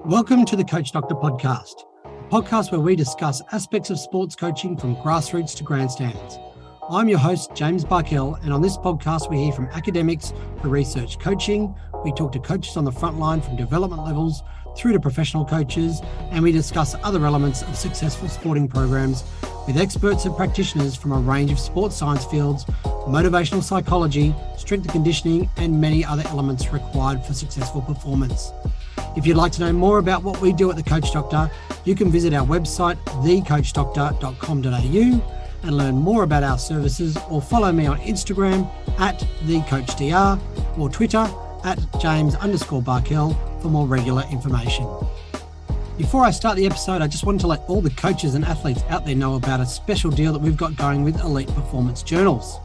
Welcome to the Coach Doctor podcast, a podcast where we discuss aspects of sports coaching from grassroots to grandstands. I'm your host, James Barkell, and on this podcast, we hear from academics who research coaching. We talk to coaches on the front line from development levels through to professional coaches, and we discuss other elements of successful sporting programs with experts and practitioners from a range of sports science fields, motivational psychology, strength and conditioning, and many other elements required for successful performance. If you'd like to know more about what we do at the Coach Doctor, you can visit our website, thecoachdoctor.com.au, and learn more about our services, or follow me on Instagram at thecoachdr or Twitter at James_Barkell for more regular information. Before I start the episode, I just wanted to let all the coaches and athletes out there know about a special deal that we've got going with Elite Performance Journals.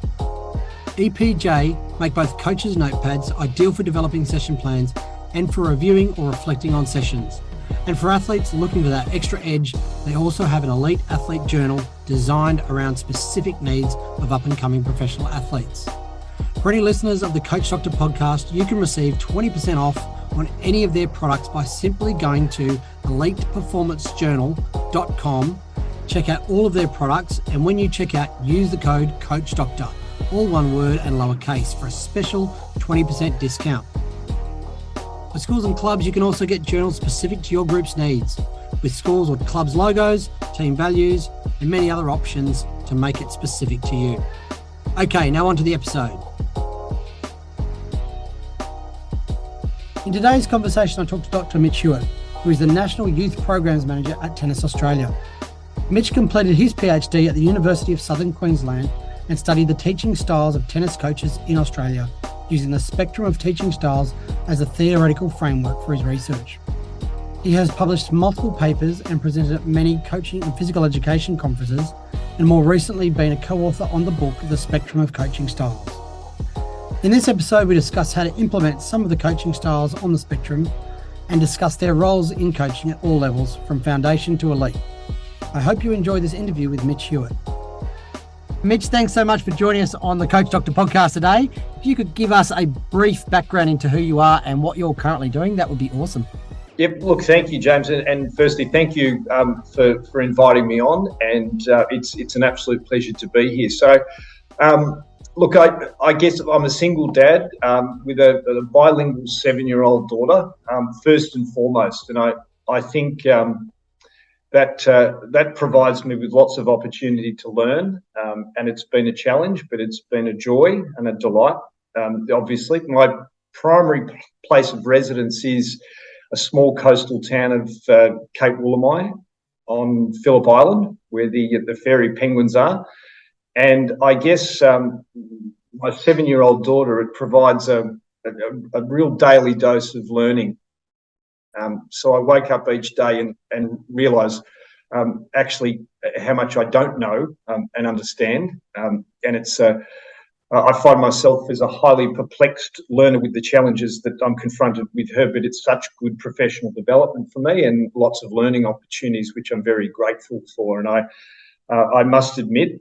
EPJ make both coaches' notepads ideal for developing session plans and for reviewing or reflecting on sessions. And for athletes looking for that extra edge, they also have an Elite Athlete Journal designed around specific needs of up-and-coming professional athletes. For any listeners of the Coach Doctor podcast, you can receive 20% off on any of their products by simply going to eliteperformancejournal.com, check out all of their products, and when you check out, use the code COACHDOCTOR, all one word and lowercase, for a special 20% discount. For schools and clubs, you can also get journals specific to your group's needs, with schools or clubs' logos, team values, and many other options to make it specific to you. Okay, now on to the episode. In today's conversation, I talked to Dr Mitch Hewitt, who is the National Youth Programs Manager at Tennis Australia. Mitch completed his PhD at the University of Southern Queensland and studied the teaching styles of tennis coaches in Australia, using the spectrum of teaching styles as a theoretical framework for his research. He has published multiple papers and presented at many coaching and physical education conferences, and more recently been a co-author on the book, The Spectrum of Coaching Styles. In this episode, we discuss how to implement some of the coaching styles on the spectrum and discuss their roles in coaching at all levels, from foundation to elite. I hope you enjoy this interview with Mitch Hewitt. Mitch, thanks so much for joining us on the Coach Doctor podcast today. If you could give us a brief background into who you are and what you're currently doing, that would be awesome. Yep. Look, thank you, James. And firstly, thank you for inviting me on. And it's an absolute pleasure to be here. So, look, I guess I'm a single dad with a bilingual 7-year-old daughter, first and foremost. And I think that provides me with lots of opportunity to learn. And it's been a challenge, but it's been a joy and a delight. Obviously, my primary place of residence is a small coastal town of Cape Woolamai on Phillip Island, where the fairy penguins are. And I guess my 7-year-old daughter, it provides a real daily dose of learning. So I wake up each day and realise actually how much I don't know and understand. And it's I find myself as a highly perplexed learner with the challenges that I'm confronted with her, but it's such good professional development for me and lots of learning opportunities, which I'm very grateful for. And I must admit,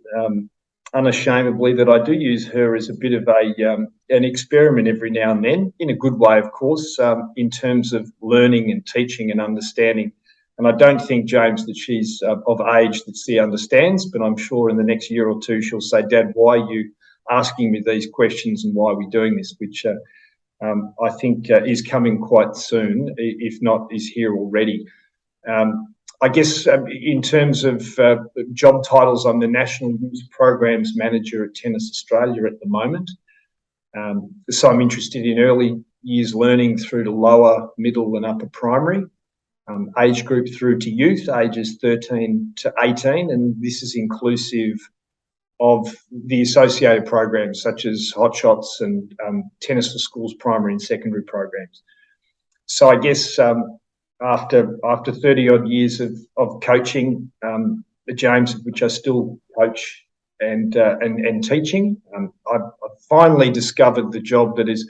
unashamedly, that I do use her as a bit of an experiment every now and then, in a good way, of course, in terms of learning and teaching and understanding. And I don't think, James, that she's of age that she understands, but I'm sure in the next year or two she'll say, Dad, why are you asking me these questions and why are we doing this? Which I think is coming quite soon, if not is here already. I guess in terms of job titles, I'm the National Youth Programs Manager at Tennis Australia at the moment. So I'm interested in early years learning through to lower, middle and upper primary, age group through to youth, ages 13 to 18. And this is inclusive of the associated programs such as Hot Shots and Tennis for Schools primary and secondary programs. So I guess after 30 odd years of coaching, James, which I still coach and teaching, I've finally discovered the job that is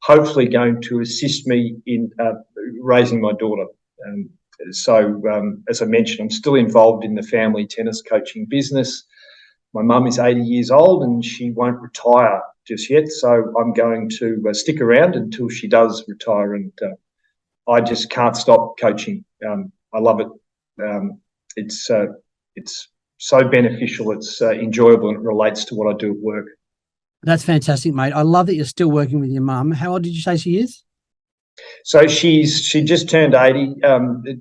hopefully going to assist me in raising my daughter. So as I mentioned, I'm still involved in the family tennis coaching business. My mum is 80 years old and she won't retire just yet, so I'm going to stick around until she does retire and I just can't stop coaching. I love it. It's so beneficial. It's enjoyable, and it relates to what I do at work. That's fantastic, mate. I love that you're still working with your mum. How old did you say she is? So she just turned 80,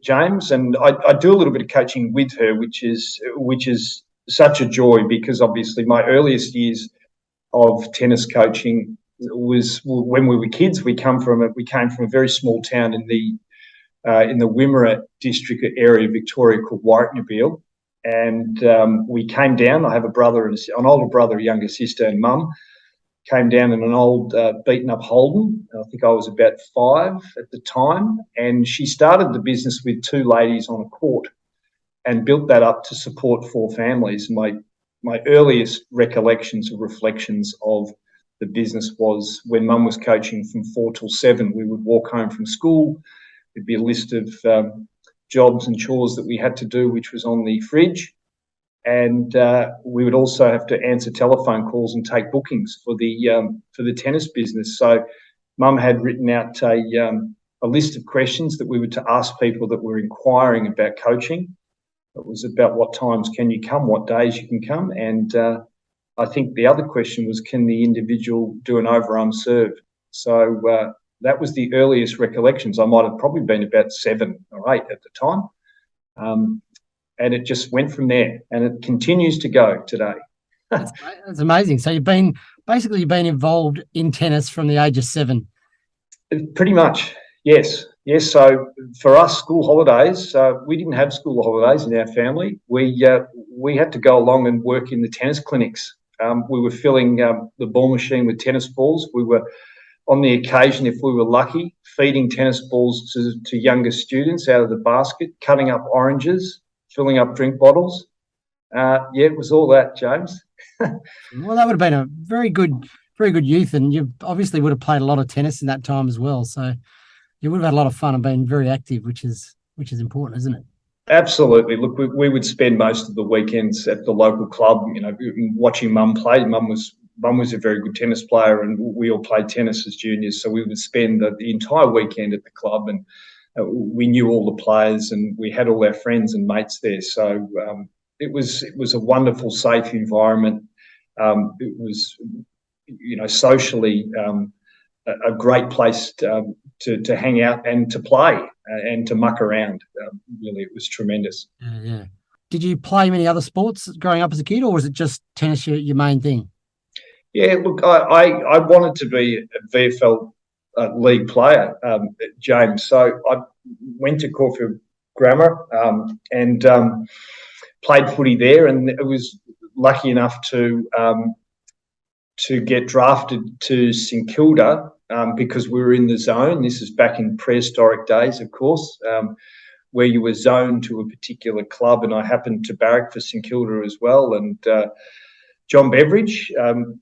James, and I do a little bit of coaching with her, which is such a joy, because obviously my earliest years of tennis coaching was when we were kids. We came from a very small town in the Wimmera district area of Victoria called Warracknabeal, and we came down. I have an older brother, a younger sister, and mum came down in an old beaten up Holden. I think I was about 5 at the time, and she started the business with 2 ladies on a court and built that up to support 4 families. My earliest recollections or reflections of the business was when mum was coaching from 4 till 7. We would walk home from school. There'd be a list of jobs and chores that we had to do, which was on the fridge. And we would also have to answer telephone calls and take bookings for the tennis business. So mum had written out a list of questions that we were to ask people that were inquiring about coaching. It was about what times can you come, what days you can come, and I think the other question was, can the individual do an overarm serve? So that was the earliest recollections. I might have probably been about 7 or 8 at the time. And it just went from there, and it continues to go today. That's amazing. So you've been involved in tennis from the age of 7. Pretty much, yes. So for us, school holidays, we didn't have school holidays in our family. We had to go along and work in the tennis clinics. We were filling the ball machine with tennis balls. We were, on the occasion, if we were lucky, feeding tennis balls to younger students out of the basket, cutting up oranges, filling up drink bottles. It was all that, James. Well, that would have been a very good youth, and you obviously would have played a lot of tennis in that time as well. So you would have had a lot of fun and been very active, which is important, isn't it? Absolutely. Look, we would spend most of the weekends at the local club, watching mum play. Mum was a very good tennis player, and we all played tennis as juniors. So we would spend the entire weekend at the club, and we knew all the players, and we had all our friends and mates there. So it was a wonderful, safe environment. It was, socially a great place to hang out and to play and to muck around. Really, it was tremendous. Yeah. Did you play many other sports growing up as a kid, or was it just tennis your main thing? Yeah, look, I wanted to be a VFL league player, James. So I went to Caulfield Grammar and played footy there, and I was lucky enough to get drafted to St Kilda because we were in the zone. This is back in prehistoric days, of course, where you were zoned to a particular club, and I happened to barrack for St Kilda as well. And John Beveridge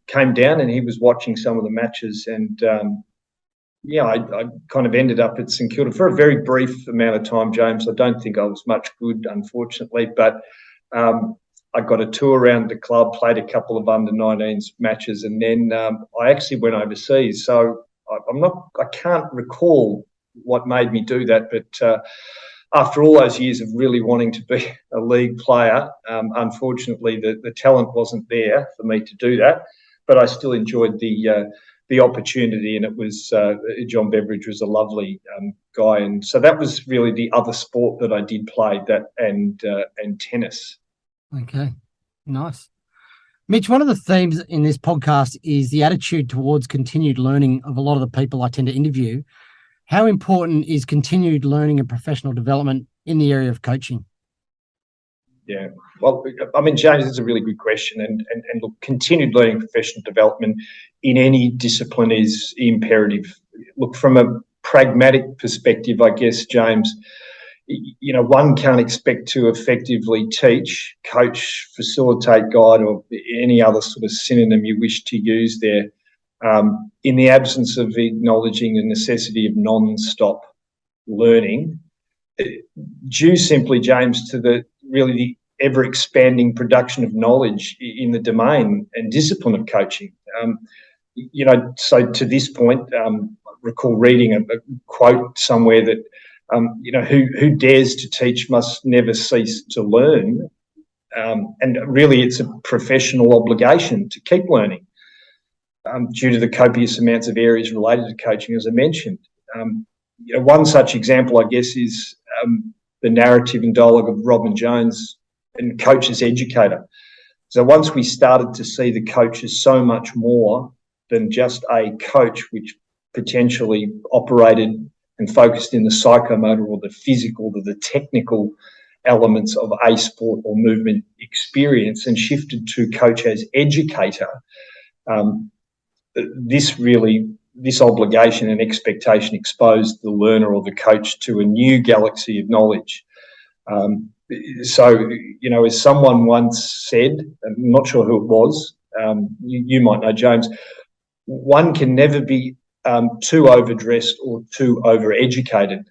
came down, and he was watching some of the matches, and I kind of ended up at St Kilda for a very brief amount of time, James. I don't think I was much good, unfortunately, but I got a tour around the club, played a couple of under-19s matches, and then I actually went overseas. So I can't recall what made me do that, but after all those years of really wanting to be a league player, unfortunately the talent wasn't there for me to do that, but I still enjoyed the opportunity, and it was John Beveridge was a lovely guy, and so that was really the other sport that I did play, that and tennis. Okay, nice. Mitch, one of the themes in this podcast is the attitude towards continued learning of a lot of the people I tend to interview. How important is continued learning and professional development in the area of coaching? Yeah, well, I mean, James, it's a really good question. And look, continued learning and professional development in any discipline is imperative. Look, from a pragmatic perspective, I guess, James, one can't expect to effectively teach, coach, facilitate, guide, or any other sort of synonym you wish to use there, in the absence of acknowledging the necessity of non-stop learning, due simply, James, to the ever-expanding production of knowledge in the domain and discipline of coaching. So to this point, recall reading a quote somewhere that, who dares to teach must never cease to learn. And really, it's a professional obligation to keep learning due to the copious amounts of areas related to coaching, as I mentioned. One such example, I guess, is the narrative and dialogue of Robin Jones and coach as educator. So once we started to see the coach as so much more than just a coach, which potentially operated and focused in the psychomotor or the physical or the technical elements of a sport or movement experience, and shifted to coach as educator, this obligation and expectation exposed the learner or the coach to a new galaxy of knowledge. So, as someone once said, I'm not sure who it was, you might know, James, one can never be too overdressed or too overeducated.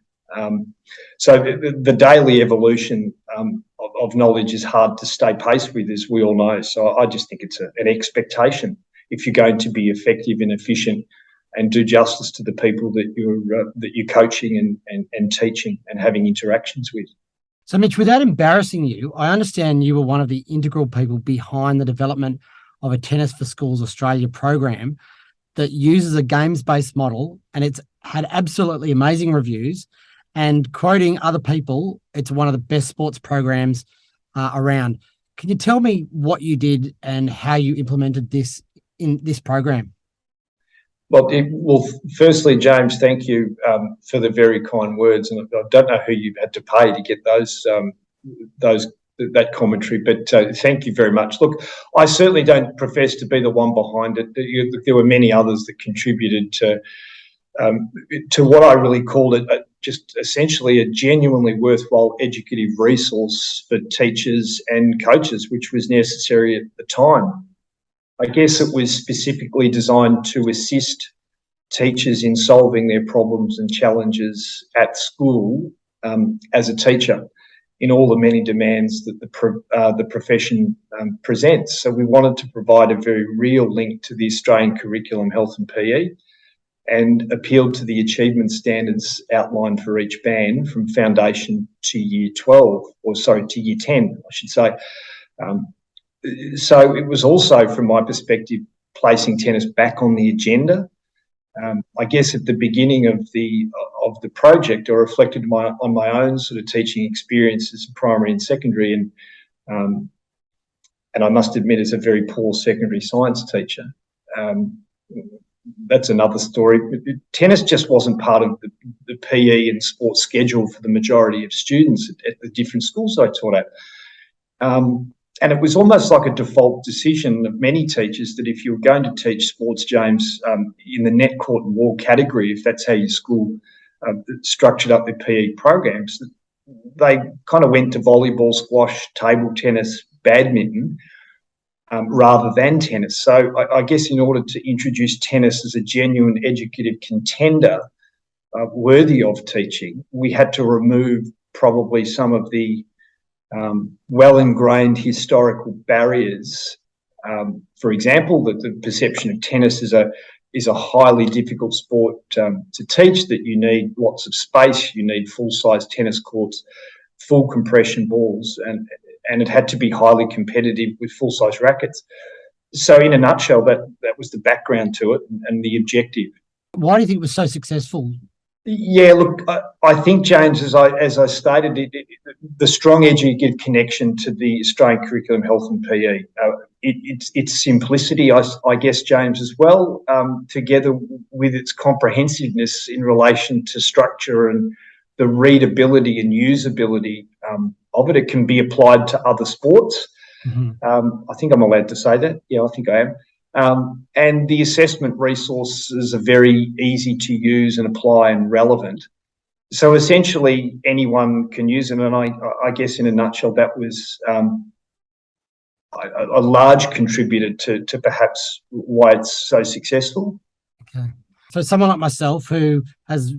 So the daily evolution of knowledge is hard to stay pace with, as we all know. So I just think it's an expectation if you're going to be effective and efficient and do justice to the people that you're coaching and teaching and having interactions with. So, Mitch, without embarrassing you, I understand you were one of the integral people behind the development of a Tennis for Schools Australia program that uses a games-based model, and it's had absolutely amazing reviews. And quoting other people, it's one of the best sports programs around. Can you tell me what you did and how you implemented this in this program? Well, firstly, James, thank you for the very kind words, and I don't know who you had to pay to get that commentary, but thank you very much. Look, I certainly don't profess to be the one behind it. There were many others that contributed to what I really called it just essentially a genuinely worthwhile educative resource for teachers and coaches, which was necessary at the time. I guess it was specifically designed to assist teachers in solving their problems and challenges at school as a teacher in all the many demands that the profession presents. So we wanted to provide a very real link to the Australian curriculum, health and PE, and appealed to the achievement standards outlined for each band from foundation to year 10, I should say. So it was also, from my perspective, placing tennis back on the agenda. I guess at the beginning of the project, I reflected on my own sort of teaching experiences in primary and secondary, and I must admit, as a very poor secondary science teacher, that's another story. Tennis just wasn't part of the PE and sports schedule for the majority of students at the different schools I taught at. And it was almost like a default decision of many teachers that if you were going to teach sports, James, in the net, court and wall category, if that's how your school structured up their PE programs, they kind of went to volleyball, squash, table tennis, badminton, rather than tennis. So I guess in order to introduce tennis as a genuine educative contender worthy of teaching, we had to remove probably some of the well-ingrained historical barriers. For example, that the perception of tennis is a highly difficult sport to teach, that you need lots of space, you need full-size tennis courts, full compression balls, and it had to be highly competitive with full-size rackets. So in a nutshell, that was the background to it and the objective. Why do you think it was so successful? Yeah, look, I think, James, as I stated, the strong educative connection to the Australian curriculum, health and PE, its simplicity, I guess, James, as well, together with its comprehensiveness in relation to structure and the readability and usability of it. It can be applied to other sports. Mm-hmm. I think I'm allowed to say that. Yeah, I think I am. And the assessment resources are very easy to use and apply and relevant. So essentially anyone can use it. And I guess in a nutshell, that was a large contributor to perhaps why it's so successful. Okay. So someone like myself who has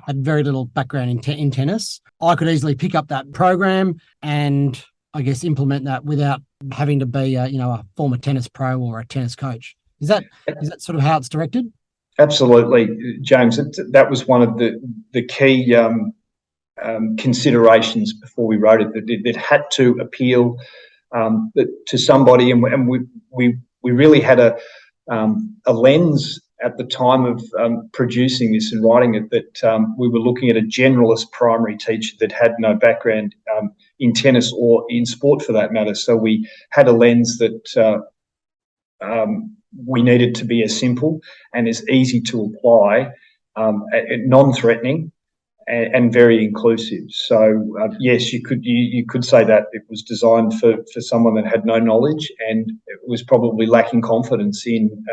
had very little background in tennis, I could easily pick up that program and I guess implement that without having to be a former tennis pro or a tennis coach. Is that sort of how it's directed? Absolutely, James. That was one of the key considerations before we wrote it. That it had to appeal to somebody, and we really had a lens at the time of producing this and writing it, that we were looking at a generalist primary teacher that had no background in tennis or in sport for that matter. So we had a lens that we needed to be as simple and as easy to apply, non-threatening, and very inclusive. So yes, you could say that it was designed for someone that had no knowledge and it was probably lacking confidence in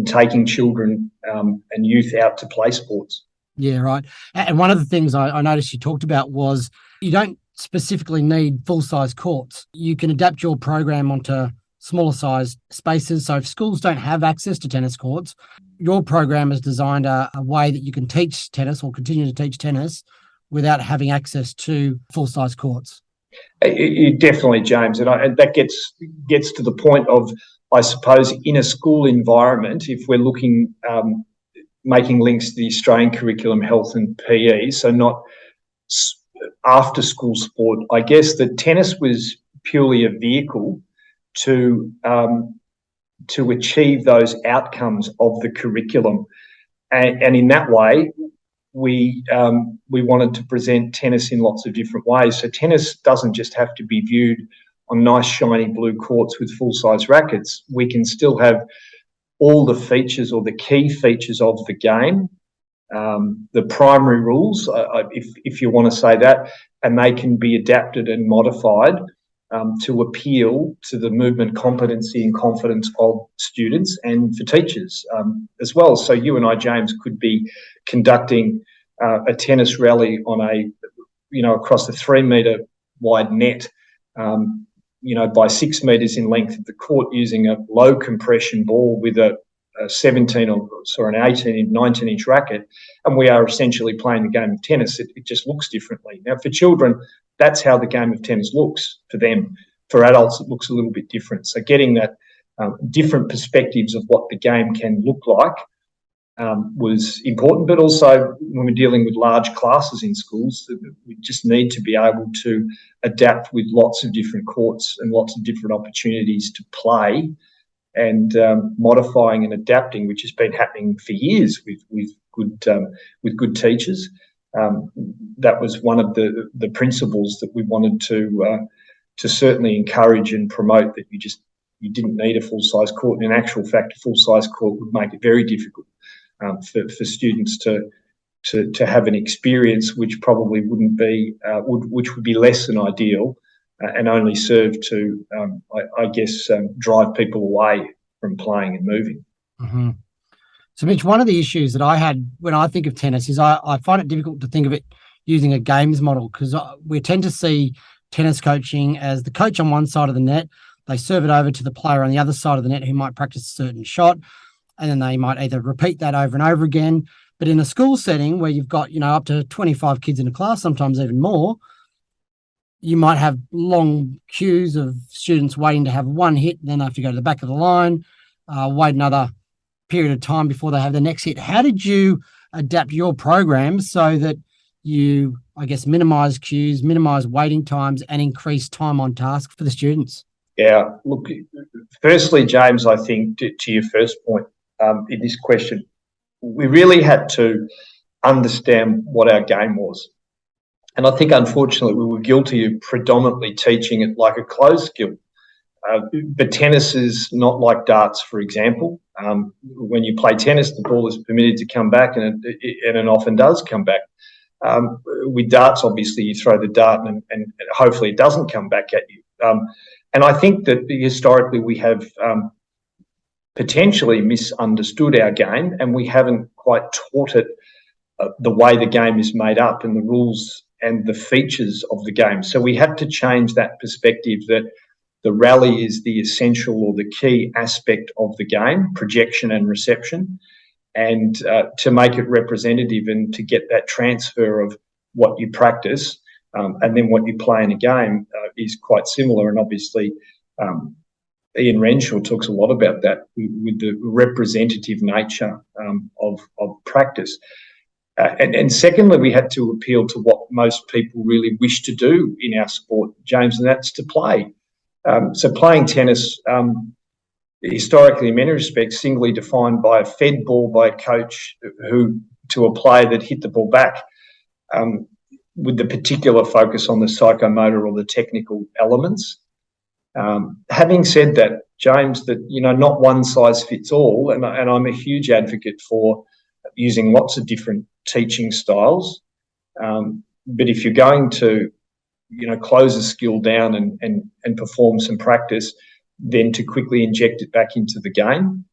taking children and youth out to play sports. Yeah, right. And one of the things I noticed you talked about was you don't specifically need full-size courts. You can adapt your program onto smaller sized spaces. So if schools don't have access to tennis courts, your program has designed a way that you can teach tennis or continue to teach tennis without having access to full-size courts. Definitely, James. And that gets to the point of, I suppose, in a school environment, if we're looking, making links to the Australian curriculum, health and PE, so not after school sport, I guess that tennis was purely a vehicle to achieve those outcomes of the curriculum. And in that way, we wanted to present tennis in lots of different ways. So tennis doesn't just have to be viewed on nice shiny blue courts with full-size rackets. We can still have all the features or the key features of the game, the primary rules, if you want to say that, and they can be adapted and modified to appeal to the movement competency and confidence of students and for teachers as well. So you and I, James, could be conducting a tennis rally on across a 3 metre wide net, by 6 metres in length of the court, using a low compression ball with a 17 or an 18, 19-inch racket, and we are essentially playing the game of tennis. It just looks differently. Now, for children, that's how the game of tennis looks for them. For adults, it looks a little bit different. So getting that different perspectives of what the game can look like was important, but also when we're dealing with large classes in schools, we just need to be able to adapt with lots of different courts and lots of different opportunities to play, and modifying and adapting, which has been happening for years with good teachers. That was one of the principles that we wanted to certainly encourage and promote, that you didn't need a full-size court. In actual fact, a full-size court would make it very difficult for students to have an experience which probably wouldn't be which would be less than ideal, and only serve to drive people away from playing and moving. Mm-hmm. So, Mitch, one of the issues that I had when I think of tennis is I find it difficult to think of it using a games model, because we tend to see tennis coaching as the coach on one side of the net, they serve it over to the player on the other side of the net who might practice a certain shot, and then they might either repeat that over and over again. But in a school setting where you've got, up to 25 kids in a class, sometimes even more, you might have long queues of students waiting to have one hit, and then they have to go to the back of the line, wait another period of time before they have the next hit. How did you adapt your program so that you, minimize queues, minimize waiting times, and increase time on task for the students? Yeah, look, firstly, James, I think to your first point in this question, we really had to understand what our game was. And I think, unfortunately, we were guilty of predominantly teaching it like a closed skill. But tennis is not like darts, for example. When you play tennis, the ball is permitted to come back, and it often does come back. With darts, obviously, you throw the dart and hopefully it doesn't come back at you. And I think that historically we have potentially misunderstood our game, and we haven't quite taught it the way the game is made up and the rules and the features of the game. So we had to change that perspective, that the rally is the essential or the key aspect of the game, projection and reception, and to make it representative and to get that transfer of what you practice and then what you play in a game is quite similar. And obviously Ian Renshaw talks a lot about that with the representative nature of practice. And secondly, we had to appeal to what most people really wish to do in our sport, James, and that's to play. So playing tennis, historically in many respects, singly defined by a fed ball by a coach to a player that hit the ball back, with the particular focus on the psychomotor or the technical elements. Having said that, James, that, not one size fits all, and I'm a huge advocate for using lots of different teaching styles. But if you're going to, close a skill down and perform some practice, then to quickly inject it back into the game,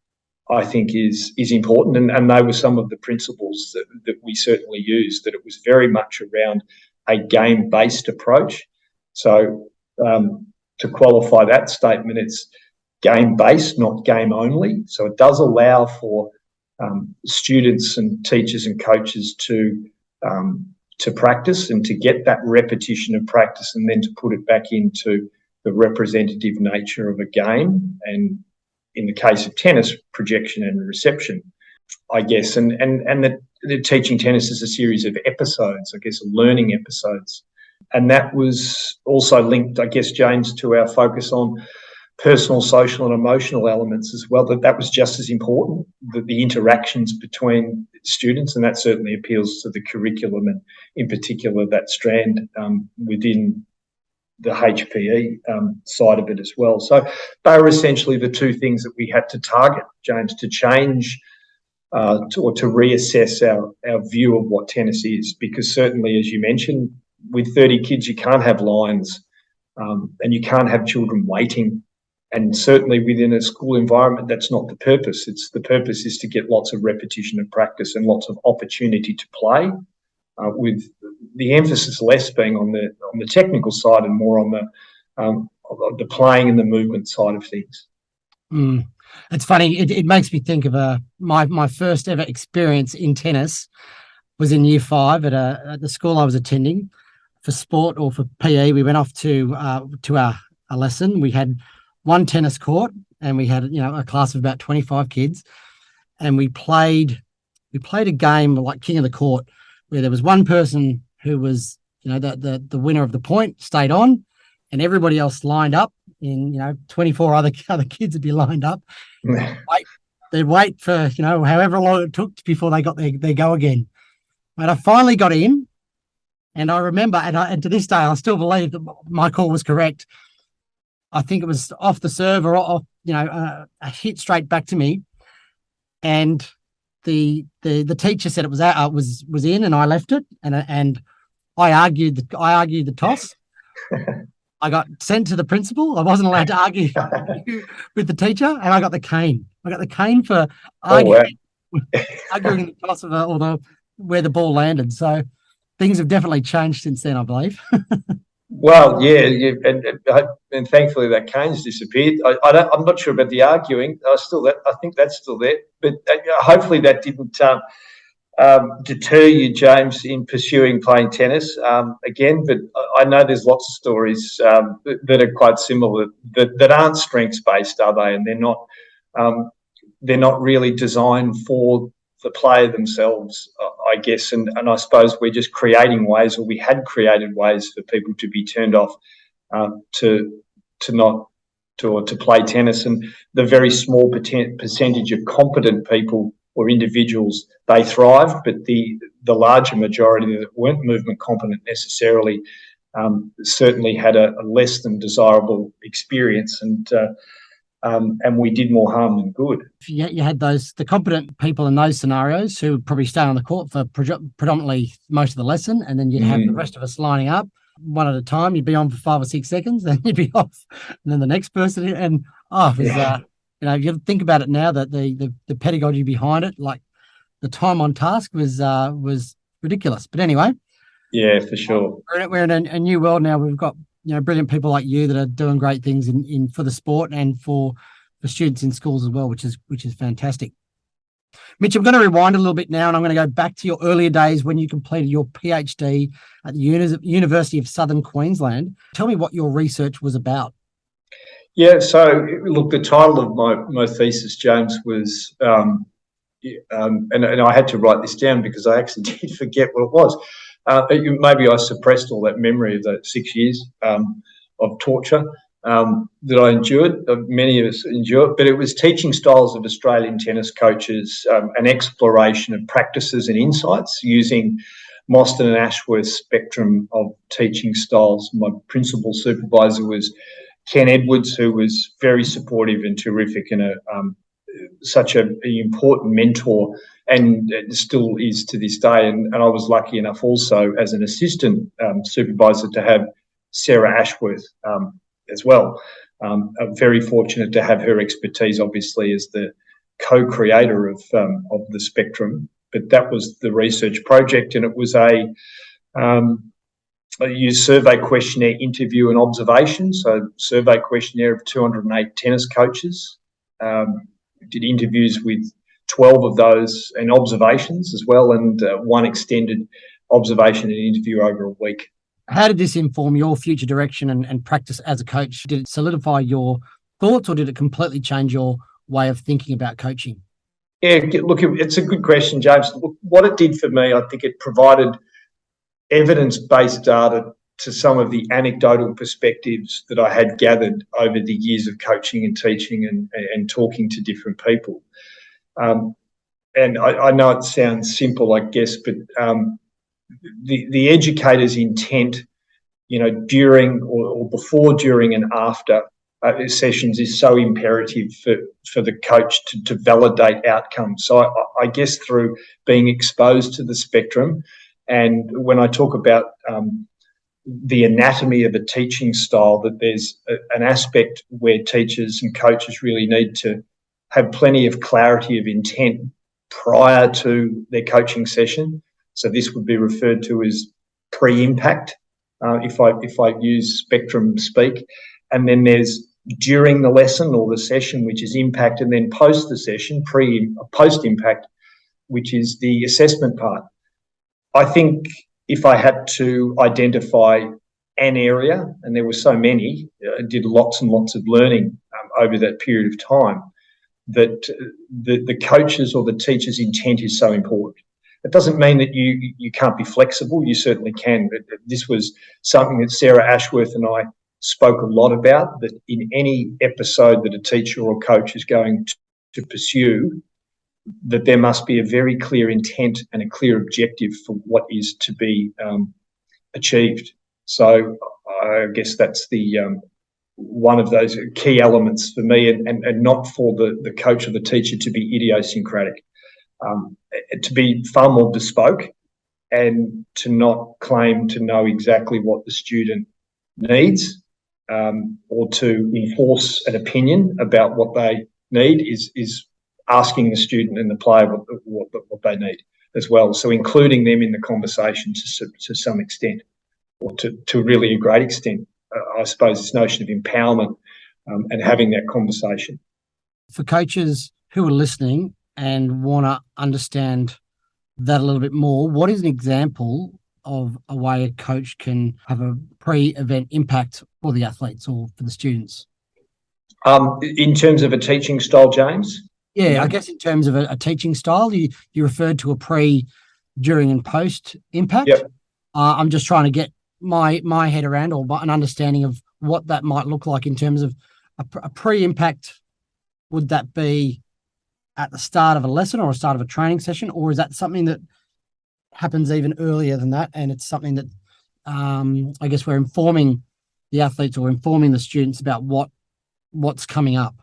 I think is important. And they were some of the principles that we certainly used, that it was very much around a game-based approach. So to qualify that statement, it's game-based, not game only. So it does allow for students and teachers and coaches to practice and to get that repetition of practice, and then to put it back into the representative nature of a game, and in the case of tennis, projection and reception, I guess. And the teaching tennis is a series of episodes, I guess, learning episodes. And that was also linked, I guess, James, to our focus on personal, social and emotional elements as well, that was just as important, the interactions between students, and that certainly appeals to the curriculum, and in particular that strand within the HPE side of it as well. So they were essentially the two things that we had to target, James, to change or to reassess our view of what tennis is, because certainly, as you mentioned, with 30 kids you can't have lines, and you can't have children waiting. And certainly within a school environment, that's not the purpose. The purpose is to get lots of repetition of practice and lots of opportunity to play, with the emphasis less being on the technical side and more on the playing and the movement side of things. It's funny. It makes me think of my first ever experience in tennis was in year 5 at the school I was attending for sport or for PE. We went off to our lesson. We had one tennis court, and we had a class of about 25 kids, and we played a game like King of the Court, where there was one person who was the winner of the point stayed on, and everybody else lined up in 24 other kids would be lined up. They'd wait for however long it took before they got their go again. But I finally got in, and I remember, and to this day I still believe that my call was correct. I think it was off the serve or off, a hit straight back to me, and the teacher said it was out, was in, and I left it, and I argued the toss. I got sent to the principal. I wasn't allowed to argue with the teacher, and I got the cane. I got the cane for arguing the toss of where the ball landed. So things have definitely changed since then, I believe. Well, yeah, and thankfully that cane's disappeared. I'm not sure about the arguing. I think that's still there, but hopefully that didn't deter you, James, in pursuing playing tennis again. But I know there's lots of stories that are quite similar that aren't strengths based, are they? And they're not really designed for the player themselves, I guess, and I suppose we're just creating ways, or we had created ways for people to be turned off to play tennis, and the very small percentage of competent people or individuals, they thrived, but the larger majority that weren't movement competent necessarily certainly had a less than desirable experience, and we did more harm than good. You had the competent people in those scenarios who would probably stay on the court for predominantly most of the lesson, and then you'd have the rest of us lining up one at a time. You'd be on for 5 or 6 seconds, then you'd be off, and then the next person. And if you think about it now, that the pedagogy behind it, like the time on task, was ridiculous. But anyway, yeah, for sure. We're in a new world now. We've got brilliant people like you that are doing great things in for the sport and for students in schools as well, which is fantastic. Mitch, I'm going to rewind a little bit now, and I'm going to go back to your earlier days when you completed your PhD at the University of Southern Queensland. Tell me what your research was about. Yeah, so look, the title of my thesis, James, was, and I had to write this down because I actually did forget what it was. Maybe I suppressed all that memory of that 6 years of torture that I endured, many of us endured, but it was Teaching Styles of Australian Tennis Coaches, an exploration of practices and insights using Mostyn and Ashworth's spectrum of teaching styles. My principal supervisor was Ken Edwards, who was very supportive and terrific, and such an important mentor, and still is to this day. And I was lucky enough also as an assistant supervisor to have Sarah Ashworth as well. I'm very fortunate to have her expertise, obviously, as the co-creator of the spectrum. But that was the research project, and it was a used survey questionnaire, interview and observation. So survey questionnaire of 208 tennis coaches. Did interviews with 12 of those and observations as well, and one extended observation and interview over a week. How did this inform your future direction and practice as a coach? Did it solidify your thoughts, or did it completely change your way of thinking about coaching? Yeah, look, it's a good question, James. Look, what it did for me, I think it provided evidence-based data to some of the anecdotal perspectives that I had gathered over the years of coaching and teaching and talking to different people. And I know it sounds simple, I guess, but the educator's intent, during or before, during and after sessions is so imperative for the coach to validate outcomes. So I guess through being exposed to the spectrum, and when I talk about the anatomy of a teaching style, that there's an aspect where teachers and coaches really need to have plenty of clarity of intent prior to their coaching session. So this would be referred to as pre-impact, if I use spectrum speak. And then there's during the lesson or the session, which is impact, and then post the session, post-impact, which is the assessment part. I think if I had to identify an area, and there were so many, I did lots and lots of learning over that period of time, that the coaches or the teacher's intent is so important. It doesn't mean that you can't be flexible. You certainly can. But this was something that Sarah Ashworth and I spoke a lot about, that in any episode that a teacher or coach is going to pursue, that there must be a very clear intent and a clear objective for what is to be achieved. So I guess that's the one of those key elements for me, and not for the coach or the teacher to be idiosyncratic, to be far more bespoke, and to not claim to know exactly what the student needs, or to enforce an opinion about what they need is asking the student and the player what they need as well. So including them in the conversation to some extent, or to really a great extent. I suppose this notion of empowerment and having that conversation. For coaches who are listening and want to understand that a little bit more, what is an example of a way a coach can have a pre-event impact for the athletes or for the students? In terms of a teaching style, James? Yeah, I guess in terms of a teaching style, you referred to a pre, during and post impact. Yep. I'm just trying to get my head around, or an understanding of what that might look like in terms of a pre-impact. Would that be at the start of a lesson or a start of a training session, or is that something that happens even earlier than that, and it's something that I guess we're informing the athletes or informing the students about what's coming up?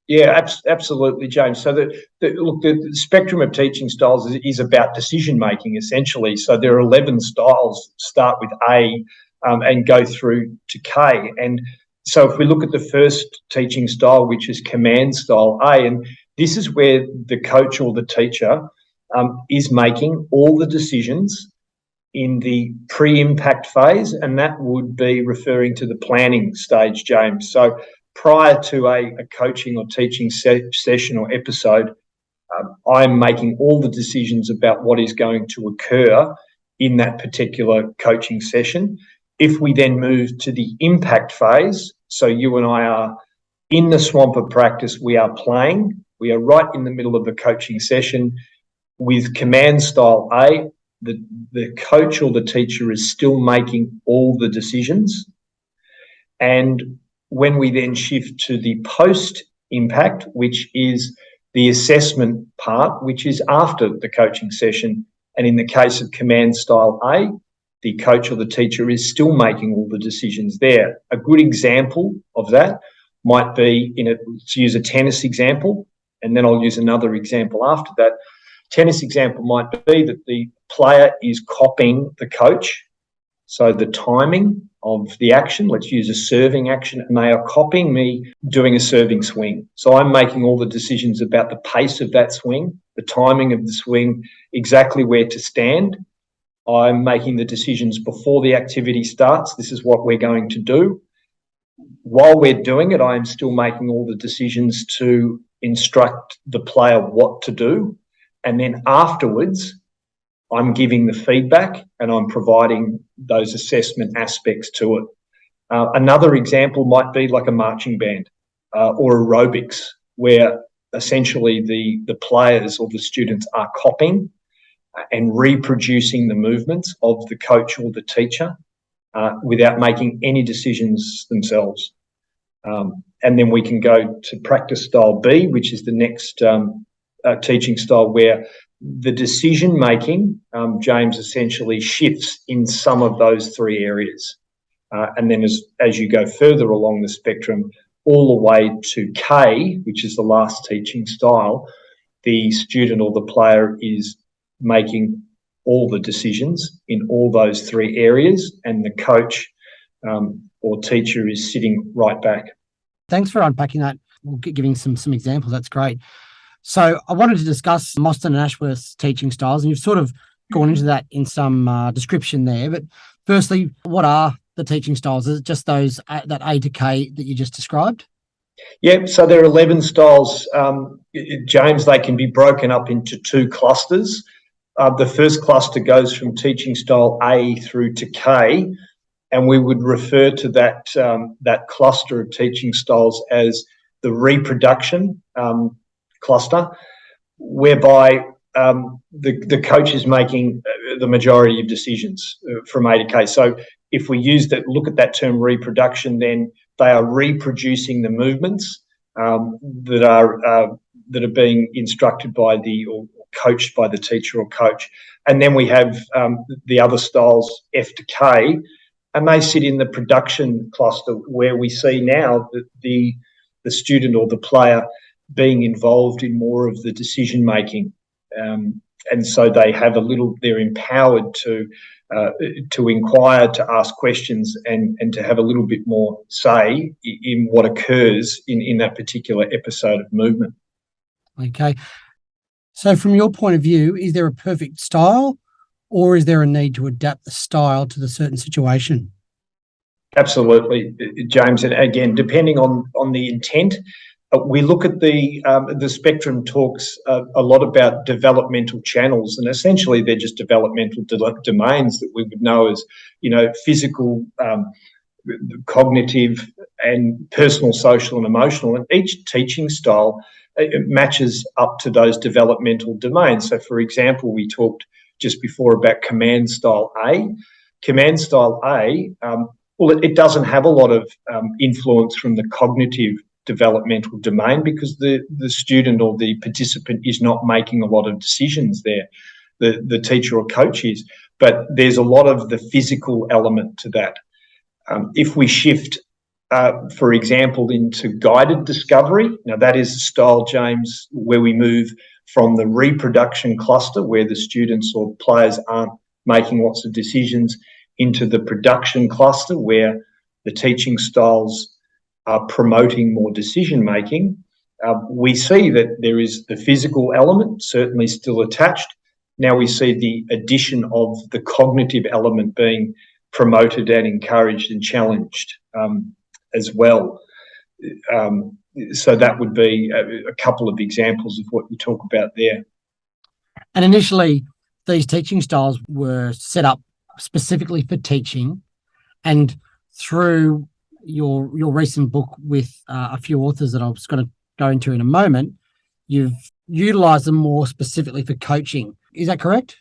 Yeah, absolutely, James. So the spectrum of teaching styles is about decision making, essentially. So there are 11 styles, start with A and go through to K. And so if we look at the first teaching style, which is command style A, and this is where the coach or the teacher is making all the decisions in the pre-impact phase, and that would be referring to the planning stage, James. So prior to a coaching or teaching session or episode, I'm making all the decisions about what is going to occur in that particular coaching session. If we then move to the impact phase, so you and I are In the swamp of practice, we are playing. We are right in the middle of a coaching session with command style A. The coach or the teacher is still making all the decisions. And when we then shift to the post impact, which is the assessment part, which is after the coaching session, and in the case of command style A, the coach or the teacher is still making all the decisions there. A good example of that might be, let's use a tennis example, and then I'll use another example after that. Tennis example might be that the player is copying the coach. So the timing of the action, let's use a serving action, and they are copying me doing a serving swing. So I'm making all the decisions about the pace of that swing, the timing of the swing, exactly where to stand. I'm making the decisions before the activity starts. This is what we're going to do. While we're doing it, I am still making all the decisions to instruct the player what to do. And then afterwards, I'm giving the feedback and I'm providing those assessment aspects to it. Another example might be like a marching band or aerobics, where essentially the players or the students are copying and reproducing the movements of the coach or the teacher without making any decisions themselves. And then we can go to practice style B, which is the next teaching style, where the decision making, James, essentially shifts in some of those three areas. And then as you go further along the spectrum, all the way to K, which is the last teaching style, the student or the player is making all the decisions in all those three areas, and the coach or teacher is sitting right back. Thanks for unpacking that, giving some examples. That's great. So I wanted to discuss Mostyn and Ashworth's teaching styles, and you've sort of gone into that in some description there. But firstly, what are the teaching styles? Is it just those that A to K that you just described? Yep, so there are 11 styles. James, they can be broken up into two clusters. The first cluster goes from teaching style A through to K, and we would refer to that cluster of teaching styles as the reproduction cluster, whereby the coach is making the majority of decisions from A to K. So if we look at that term reproduction, then they are reproducing the movements that are being instructed by or coached by the teacher or coach. And then we have the other styles, F to K, and they sit in the production cluster, where we see now that the student or the player being involved in more of the decision making, and so they're empowered to inquire, to ask questions, and to have a little bit more say in what occurs in that particular episode of movement. Okay. So from your point of view, is there a perfect style, or is there a need to adapt the style to the certain situation? Absolutely, James. And again, depending on the intent, we look at the spectrum talks a lot about developmental channels, and essentially they're just developmental domains that we would know as, physical, cognitive, and personal, social, and emotional. And each teaching style it matches up to those developmental domains. So, for example, we talked just before about command style A. Command style A, it doesn't have a lot of influence from the cognitive developmental domain, because the student or the participant is not making a lot of decisions there. The teacher or coach is, but there's a lot of the physical element to that. If we shift, for example, into guided discovery, now that is the style, James, where we move from the reproduction cluster, where the students or players aren't making lots of decisions, into the production cluster, where the teaching styles are promoting more decision making. We see that there is the physical element certainly still attached. Now we see the addition of the cognitive element being promoted and encouraged and challenged as well. So that would be a couple of examples of what you talk about there. And initially, these teaching styles were set up specifically for teaching, and through your recent book with a few authors that I was going to go into in a moment, you've utilised them more specifically for coaching. Is that correct?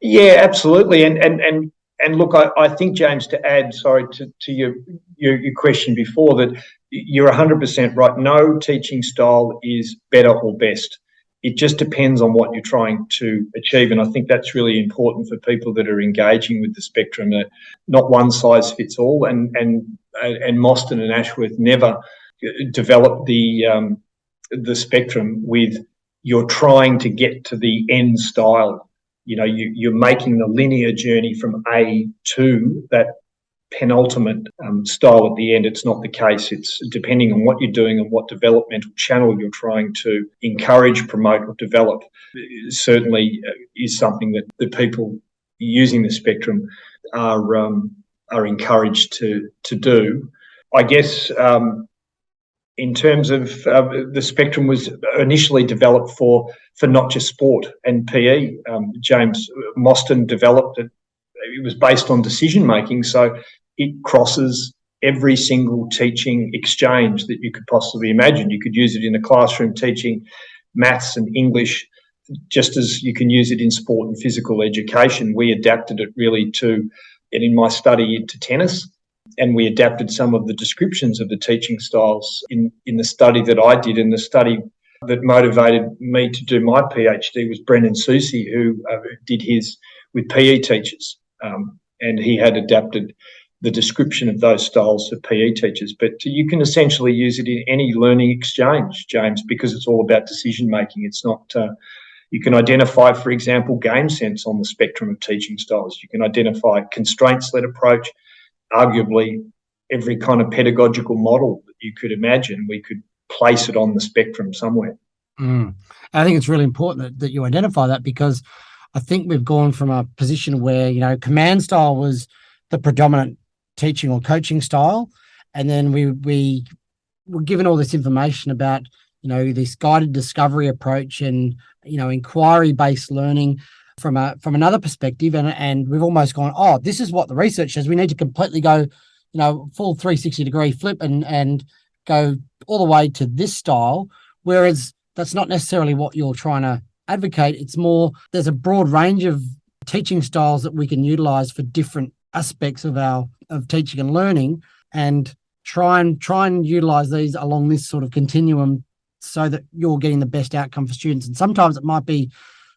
Yeah, absolutely. And look, I think, James, to add, sorry, to your question before, that you're 100% right. No teaching style is better or best. It just depends on what you're trying to achieve. And I think that's really important for people that are engaging with the spectrum, that not one size fits all. And Mostyn and Ashworth never developed the spectrum with you're trying to get to the end style. You know, you're making the linear journey from A to that penultimate style at the end. It's not the case. It's depending on what you're doing and what developmental channel you're trying to encourage, promote, or develop. It certainly is something that the people using the spectrum are encouraged to do. I guess in terms of the spectrum was initially developed for not just sport and PE. James Mostyn developed it. It was based on decision making, so it crosses every single teaching exchange that you could possibly imagine. You could use it in a classroom teaching maths and English, just as you can use it in sport and physical education. We adapted it really to, and in my study, to tennis. And we adapted some of the descriptions of the teaching styles in the study that I did. And the study that motivated me to do my PhD was Brendan Soucy, who did his with PE teachers. And he had adapted the description of those styles for PE teachers. But you can essentially use it in any learning exchange, James, because it's all about decision making. It's not... You can identify, for example, game sense on the spectrum of teaching styles. You can identify constraints-led approach. Arguably, every kind of pedagogical model that you could imagine, we could place it on the spectrum somewhere. I think it's really important that you identify that, because I think we've gone from a position where, you know, command style was the predominant teaching or coaching style. And then we were given all this information about, you know, this guided discovery approach and, you know, inquiry-based learning from another perspective. And we've almost gone, oh, this is what the research says. We need to completely go, you know, full 360-degree flip and go all the way to this style. Whereas that's not necessarily what you're trying to advocate. It's more, there's a broad range of teaching styles that we can utilize for different aspects of teaching and learning, and try and utilize these along this sort of continuum so that you're getting the best outcome for students. And sometimes it might be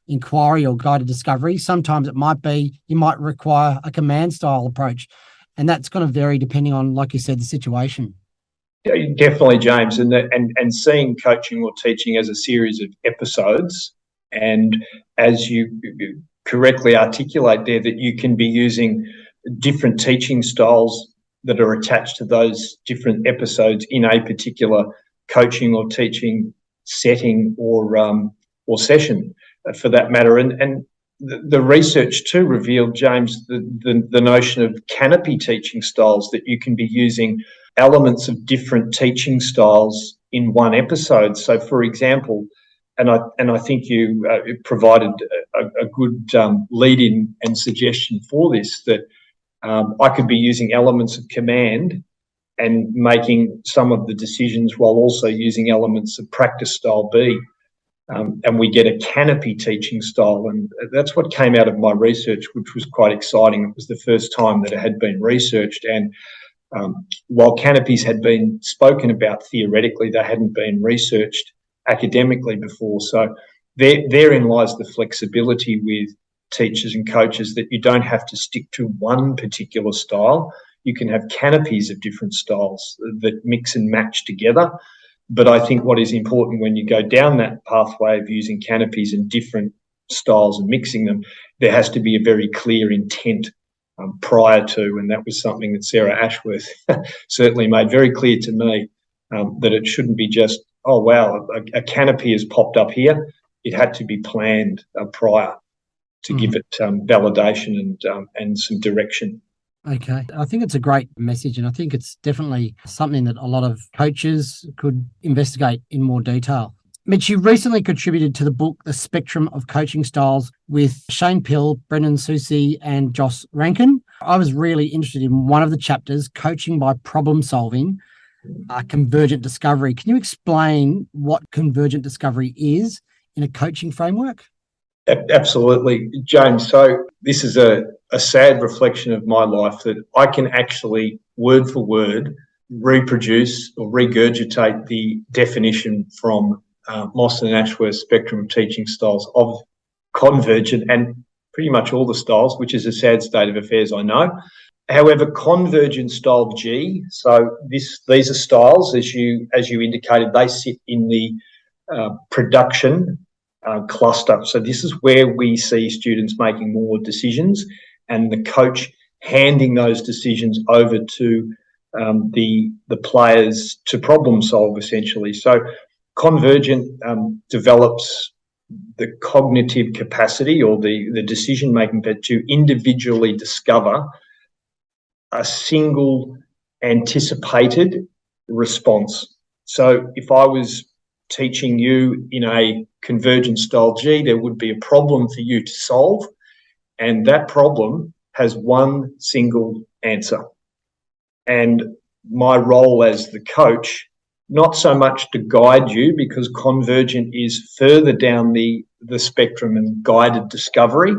inquiry or guided discovery. Sometimes it might be, you might require a command style approach. And that's going to vary depending on, like you said, the situation. Definitely, James, and seeing coaching or teaching as a series of episodes, and as you correctly articulate there, that you can be using different teaching styles that are attached to those different episodes in a particular coaching or teaching setting or session, for that matter. And the research too revealed, James, the notion of canopy teaching styles, that you can be using elements of different teaching styles in one episode. So, for example, and I think you provided a good lead-in and suggestion for this, that I could be using elements of command and making some of the decisions while also using elements of practice style B. And we get a canopy teaching style. And that's what came out of my research, which was quite exciting. It was the first time that it had been researched. And while canopies had been spoken about theoretically, they hadn't been researched academically before. So therein lies the flexibility with teachers and coaches, that you don't have to stick to one particular style. You can have canopies of different styles that mix and match together. But I think what is important when you go down that pathway of using canopies and different styles and mixing them, there has to be a very clear intent prior to, and that was something that Sarah Ashworth certainly made very clear to me, that it shouldn't be just, oh, wow, a canopy has popped up here. It had to be planned prior to give it validation and some direction. Okay. I think it's a great message, and I think it's definitely something that a lot of coaches could investigate in more detail. Mitch, you recently contributed to the book The Spectrum of Coaching Styles with Shane Pill, Brendan Susi, and Joss Rankin. I was really interested in one of the chapters, Coaching by Problem Solving, Convergent Discovery. Can you explain what convergent discovery is in a coaching framework? Absolutely, James. So this is a sad reflection of my life that I can actually, word for word, reproduce or regurgitate the definition from Moss and Ashworth's Spectrum of Teaching Styles of convergent and pretty much all the styles, which is a sad state of affairs, I know. However, convergent style G, so these are styles, as you indicated, they sit in the production cluster. So this is where we see students making more decisions and the coach handing those decisions over to the players to problem solve, essentially. So convergent develops the cognitive capacity or the decision making, but to individually discover a single anticipated response. So if I was teaching you in a convergent style G, there would be a problem for you to solve, and that problem has one single answer. And my role as the coach, not so much to guide you, because convergent is further down the spectrum and guided discovery.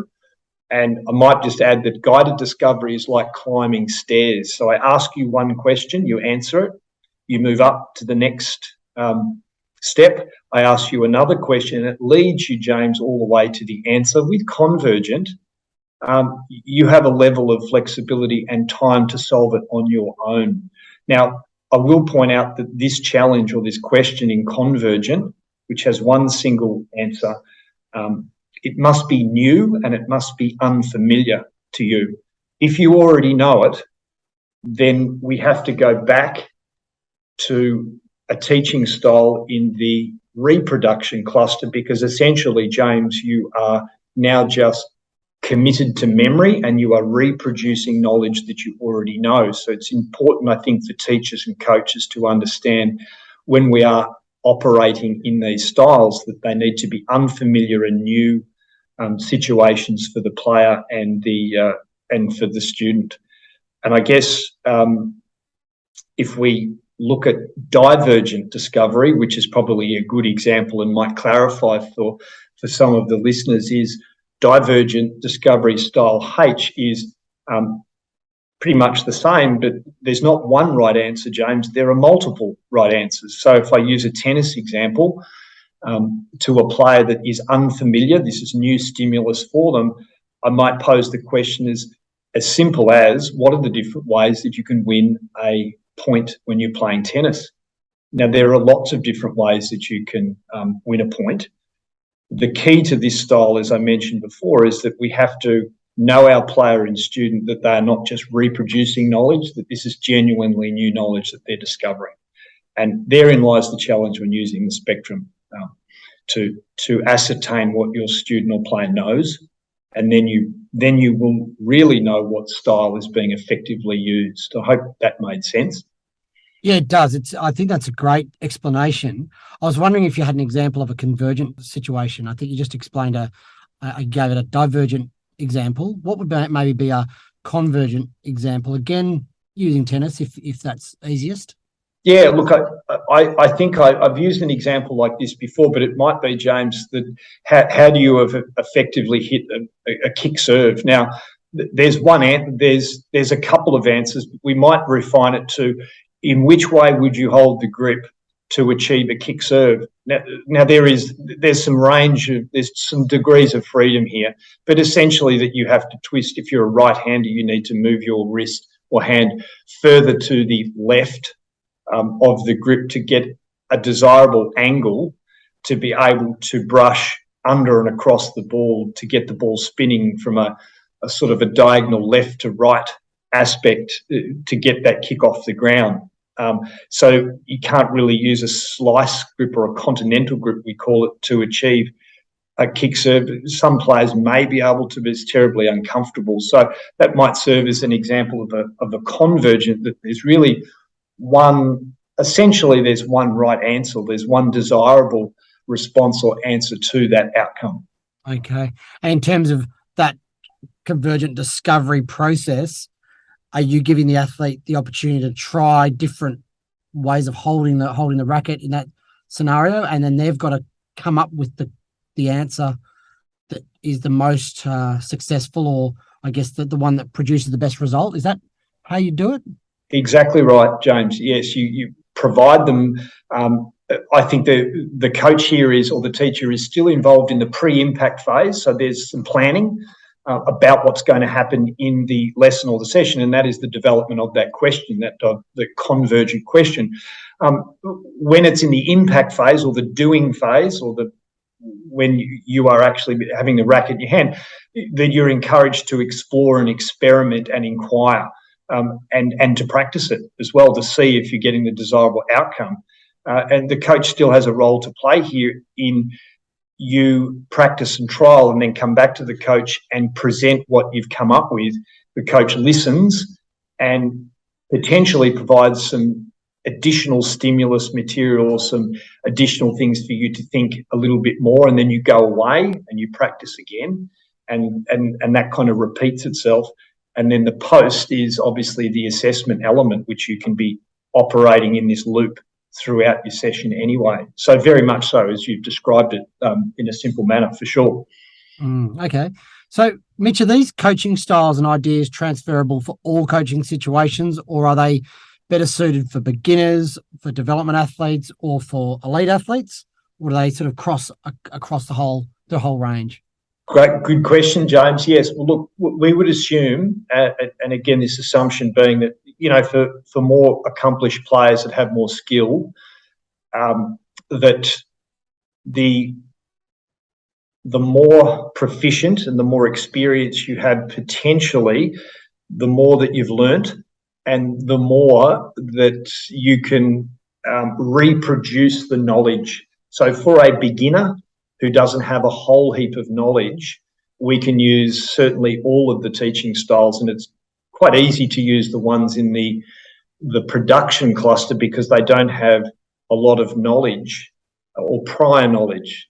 And I might just add that guided discovery is like climbing stairs. So I ask you one question, you answer it, you move up to the next step. I ask you another question, and it leads you, James, all the way to the answer. With convergent, you have a level of flexibility and time to solve it on your own. Now, I will point out that this challenge or this question in convergent, which has one single answer, it must be new and it must be unfamiliar to you. If you already know it, then we have to go back to a teaching style in the reproduction cluster, because essentially, James, you are now just committed to memory and you are reproducing knowledge that you already know. So it's important, I think, for teachers and coaches to understand when we are operating in these styles that they need to be unfamiliar and new situations for the player and for the student. And I guess if we look at divergent discovery, which is probably a good example and might clarify for some of the listeners, is divergent discovery style H is pretty much the same, but there's not one right answer, James. There are multiple right answers. So if I use a tennis example, to a player that is unfamiliar, this is new stimulus for them, I might pose the question as simple as, what are the different ways that you can win a point when you're playing tennis? Now, there are lots of different ways that you can win a point. The key to this style, as I mentioned before, is that we have to know our player and student that they are not just reproducing knowledge, that this is genuinely new knowledge that they're discovering. And therein lies the challenge when using the spectrum, to ascertain what your student or player knows, and then you will really know what style is being effectively used. I hope that made sense. Yeah, it does. I think that's a great explanation. I was wondering if you had an example of a convergent situation. I think you just explained I gave it a divergent example. What would maybe be a convergent example? Again, using tennis, if that's easiest. Yeah, look, I think I've used an example like this before, but it might be, James, that how do you effectively hit a kick serve? Now, there's a couple of answers. We might refine it to, in which way would you hold the grip to achieve a kick serve? Now there's some range of, there's some degrees of freedom here, but essentially that you have to twist. If you're a right-hander, you need to move your wrist or hand further to the left of the grip to get a desirable angle to be able to brush under and across the ball to get the ball spinning from a sort of a diagonal left to right aspect to get that kick off the ground. So you can't really use a slice grip or a continental grip, we call it, to achieve a kick serve. Some players may be able to, but it's terribly uncomfortable. So that might serve as an example of a convergent, that there's really there's one right answer. There's one desirable response or answer to that outcome. Okay. And in terms of that convergent discovery process, are you giving the athlete the opportunity to try different ways of holding the racket in that scenario, and then they've got to come up with the answer that is the most successful, or I guess the one that produces the best result? Is that how you do it? Exactly right, James. Yes, you provide them. I think the coach here is, or the teacher is, still involved in the pre-impact phase. So there's some planning about what's going to happen in the lesson or the session, and that is the development of that question, the convergent question. When it's in the impact phase or the doing phase, or when you are actually having the racket in your hand, then you're encouraged to explore and experiment and inquire, and to practice it as well to see if you're getting the desirable outcome. And the coach still has a role to play here in you practice and trial and then come back to the coach and present what you've come up with. The coach listens and potentially provides some additional stimulus material or some additional things for you to think a little bit more, and then you go away and you practice again, and that kind of repeats itself. And then the post is obviously the assessment element, which you can be operating in this loop throughout your session anyway. So very much so as you've described it, in a simple manner, for sure. Okay. So, Mitch, are these coaching styles and ideas transferable for all coaching situations, or are they better suited for beginners, for development athletes, or for elite athletes? Or do they sort of cross across the whole range? Great, good question, James. Yes, well, look, we would assume, and again, this assumption being that, for more accomplished players that have more skill, that the more proficient and the more experience you have, potentially, the more that you've learnt and the more that you can reproduce the knowledge. So for a beginner who doesn't have a whole heap of knowledge, we can use certainly all of the teaching styles, and it's quite easy to use the ones in the production cluster because they don't have a lot of knowledge or prior knowledge.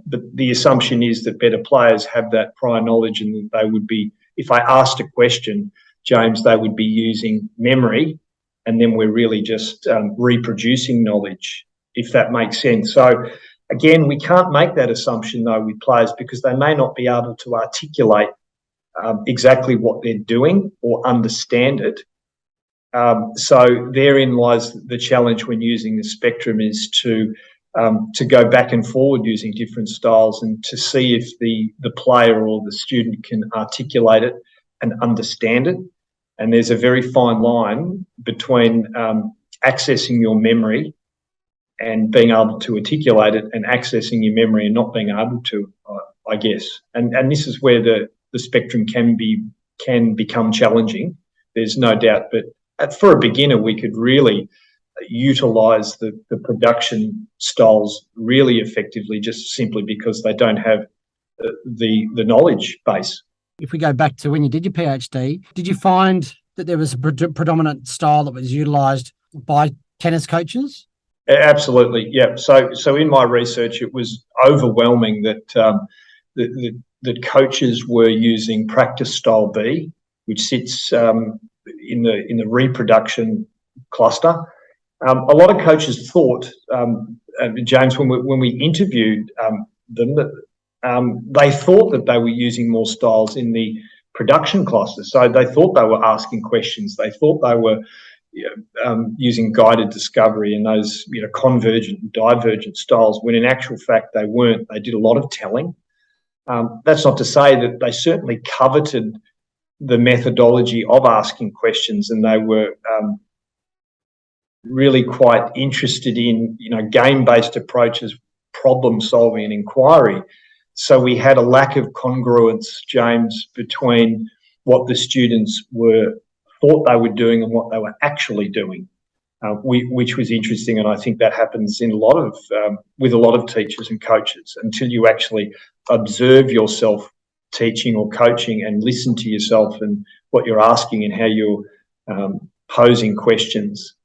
The assumption is that better players have that prior knowledge, and they would be, if I asked a question, James, they would be using memory, and then we're really just reproducing knowledge, if that makes sense. So again, we can't make that assumption though with players because they may not be able to articulate exactly what they're doing or understand it. So therein lies the challenge when using the spectrum, is to go back and forward using different styles and to see if the player or the student can articulate it and understand it. And there's a very fine line between accessing your memory and being able to articulate it, and accessing your memory and not being able to, I guess. And this is where the spectrum can become challenging. There's no doubt. But for a beginner, we could really utilise the production styles really effectively, just simply because they don't have the knowledge base. If we go back to when you did your PhD, did you find that there was a predominant style that was utilised by tennis coaches? Absolutely, yeah. So in my research, it was overwhelming that that coaches were using practice style B, which sits in the reproduction cluster. A lot of coaches thought, James, when we interviewed them, that they thought that they were using more styles in the production cluster. So they thought they were asking questions. They thought they were using guided discovery and those convergent and divergent styles, when in actual fact they weren't. They did a lot of telling. That's not to say that they certainly coveted the methodology of asking questions, and they were really quite interested in game-based approaches, problem solving and inquiry. So we had a lack of congruence, James, between what the students thought they were doing and what they were actually doing, which was interesting. And I think that happens in with a lot of teachers and coaches, until you actually observe yourself teaching or coaching and listen to yourself and what you're asking and how you're posing questions.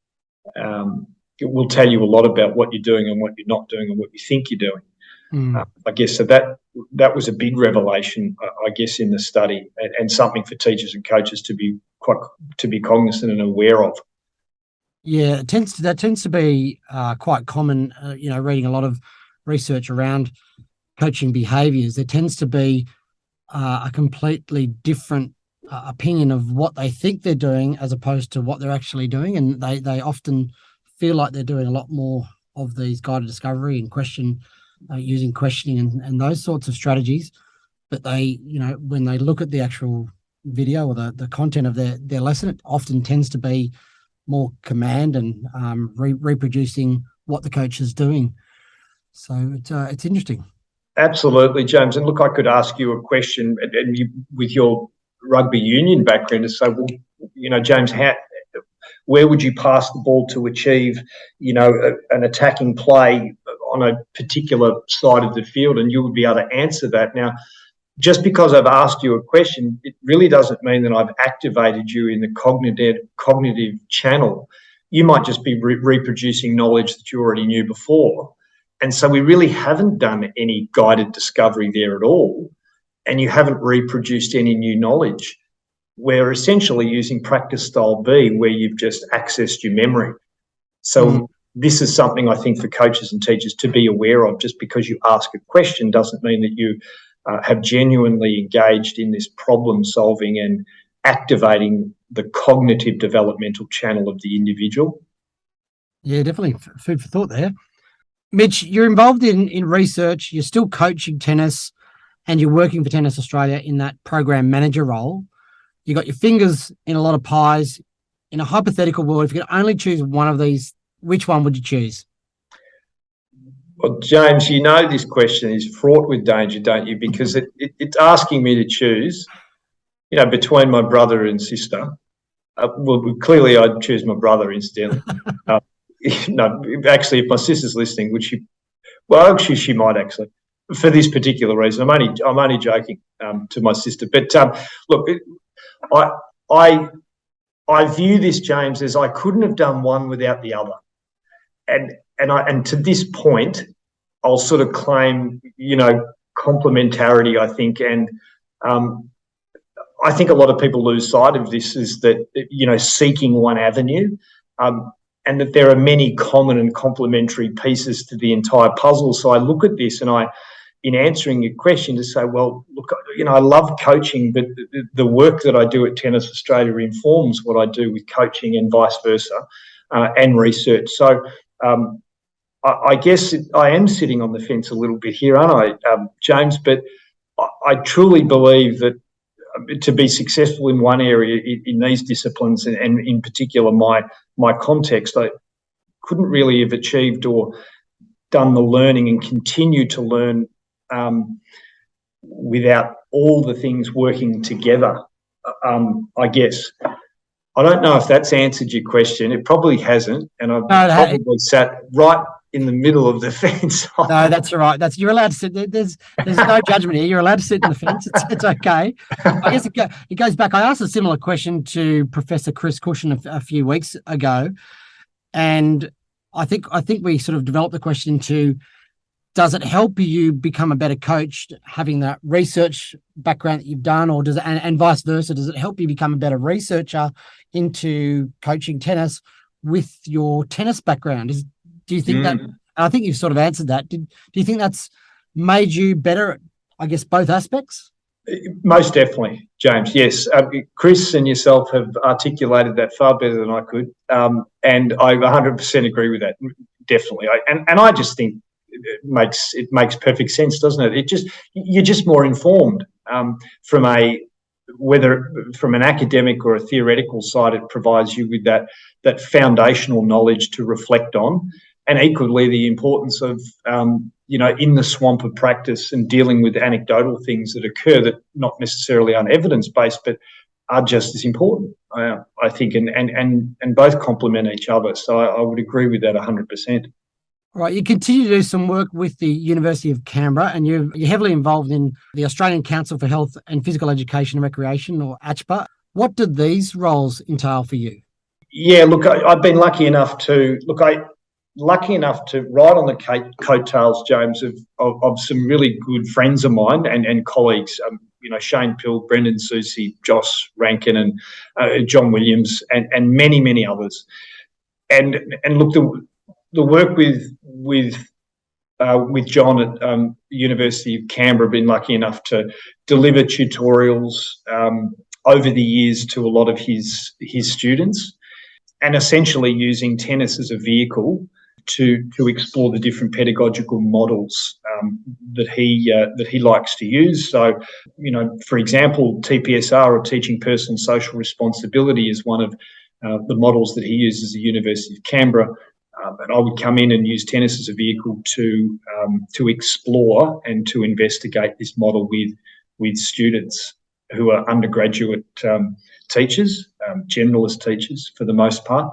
it will tell you a lot about what you're doing and what you're not doing and what you think you're doing. I guess so that was a big revelation, I guess, in the study, and something for teachers and coaches to be cognizant and aware of. Yeah, that tends to be quite common. Reading a lot of research around coaching behaviours, there tends to be a completely different opinion of what they think they're doing as opposed to what they're actually doing, and they often feel like they're doing a lot more of these guided discovery and using questioning and those sorts of strategies. But they, when they look at the actual video or the content of their lesson, it often tends to be more command and reproducing what the coach is doing. So it's interesting. Absolutely, James. And look, I could ask you a question, and you, with your rugby union background, to say, well, James, where would you pass the ball to achieve, an attacking play on a particular side of the field? And you would be able to answer that. Now, just because I've asked you a question, it really doesn't mean that I've activated you in the cognitive channel. You might just be reproducing knowledge that you already knew before. And so we really haven't done any guided discovery there at all. And you haven't reproduced any new knowledge. We're essentially using practice style B, where you've just accessed your memory. So this is something I think for coaches and teachers to be aware of. Just because you ask a question doesn't mean that you have genuinely engaged in this problem solving and activating the cognitive developmental channel of the individual. Yeah, definitely food for thought there. Mitch, you're involved in research, you're still coaching tennis, and you're working for Tennis Australia in that program manager role. You got your fingers in a lot of pies. In a hypothetical world, if you could only choose one of these, which one would you choose? Well, James, this question is fraught with danger, don't you? Because it's asking me to choose, between my brother and sister. Clearly I'd choose my brother, incidentally. No, actually, if my sister's listening, would she? Well, actually, she might actually. For this particular reason, I'm only joking to my sister. But look, I view this, James, as I couldn't have done one without the other, and to this point, I'll sort of claim, complementarity. I think, and I think a lot of people lose sight of this, is that seeking one avenue. And that there are many common and complementary pieces to the entire puzzle. So I look at this and in answering your question, to say, well, look, I love coaching, but the work that I do at Tennis Australia informs what I do with coaching and vice versa, and research. So I guess I am sitting on the fence a little bit here, aren't I, James? But I truly believe that to be successful in one area in these disciplines, and in particular my context, I couldn't really have achieved or done the learning and continue to learn without all the things working together, I guess. I don't know if that's answered your question. It probably hasn't, and I've probably sat right in the middle of the fence. No, that's all right. You're allowed to sit. There's no judgment here. You're allowed to sit in the fence. It's okay. I guess it goes back. I asked a similar question to Professor Chris Cushion a few weeks ago, and I think we sort of developed the question to: does it help you become a better coach having that research background that you've done, or does it, and vice versa? Does it help you become a better researcher into coaching tennis with your tennis background? Do you think that? I think you've sort of answered that. Do you think that's made you better at, I guess, both aspects? Most definitely, James. Yes, Chris and yourself have articulated that far better than I could, and I 100% agree with that. Definitely, and I just think it makes perfect sense, doesn't it? You're just more informed from whether from an academic or a theoretical side. It provides you with that foundational knowledge to reflect on. And equally, the importance of, in the swamp of practice and dealing with anecdotal things that occur that not necessarily aren't evidence-based, but are just as important, I think, and both complement each other. So I would agree with that 100%. All right, you continue to do some work with the University of Canberra, and you're heavily involved in the Australian Council for Health and Physical Education and Recreation, or ACHPA. What did these roles entail for you? Yeah, look, I've been lucky enough to lucky enough to ride on the coattails, James, of some really good friends of mine and colleagues. Shane Pill, Brendan Susi, Josh Rankin, and John Williams, and many, many others. And look, the work with John at University of Canberra, been lucky enough to deliver tutorials over the years to a lot of his students, and essentially using tennis as a vehicle to explore the different pedagogical models that he likes to use. So, for example, TPSR, or Teaching Personal Social Responsibility, is one of the models that he uses at the University of Canberra. And I would come in and use tennis as a vehicle to explore and to investigate this model with students who are undergraduate teachers, generalist teachers for the most part.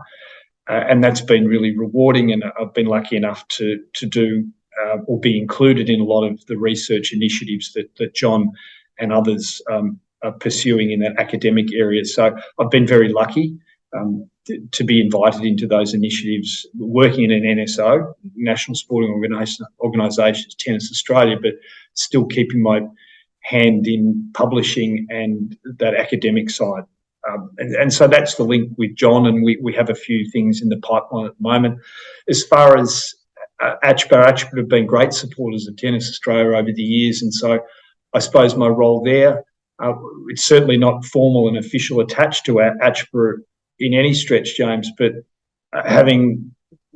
And that's been really rewarding, and I've been lucky enough to do or be included in a lot of the research initiatives that John and others are pursuing in that academic area. So I've been very lucky to be invited into those initiatives, working in an NSO, National Sporting Organisations, Tennis Australia, but still keeping my hand in publishing and that academic side. And so that's the link with John, and we have a few things in the pipeline at the moment. As far as ACHPA have been great supporters of Tennis Australia over the years, and so I suppose my role there, it's certainly not formal and official attached to ACHPA in any stretch, James, but having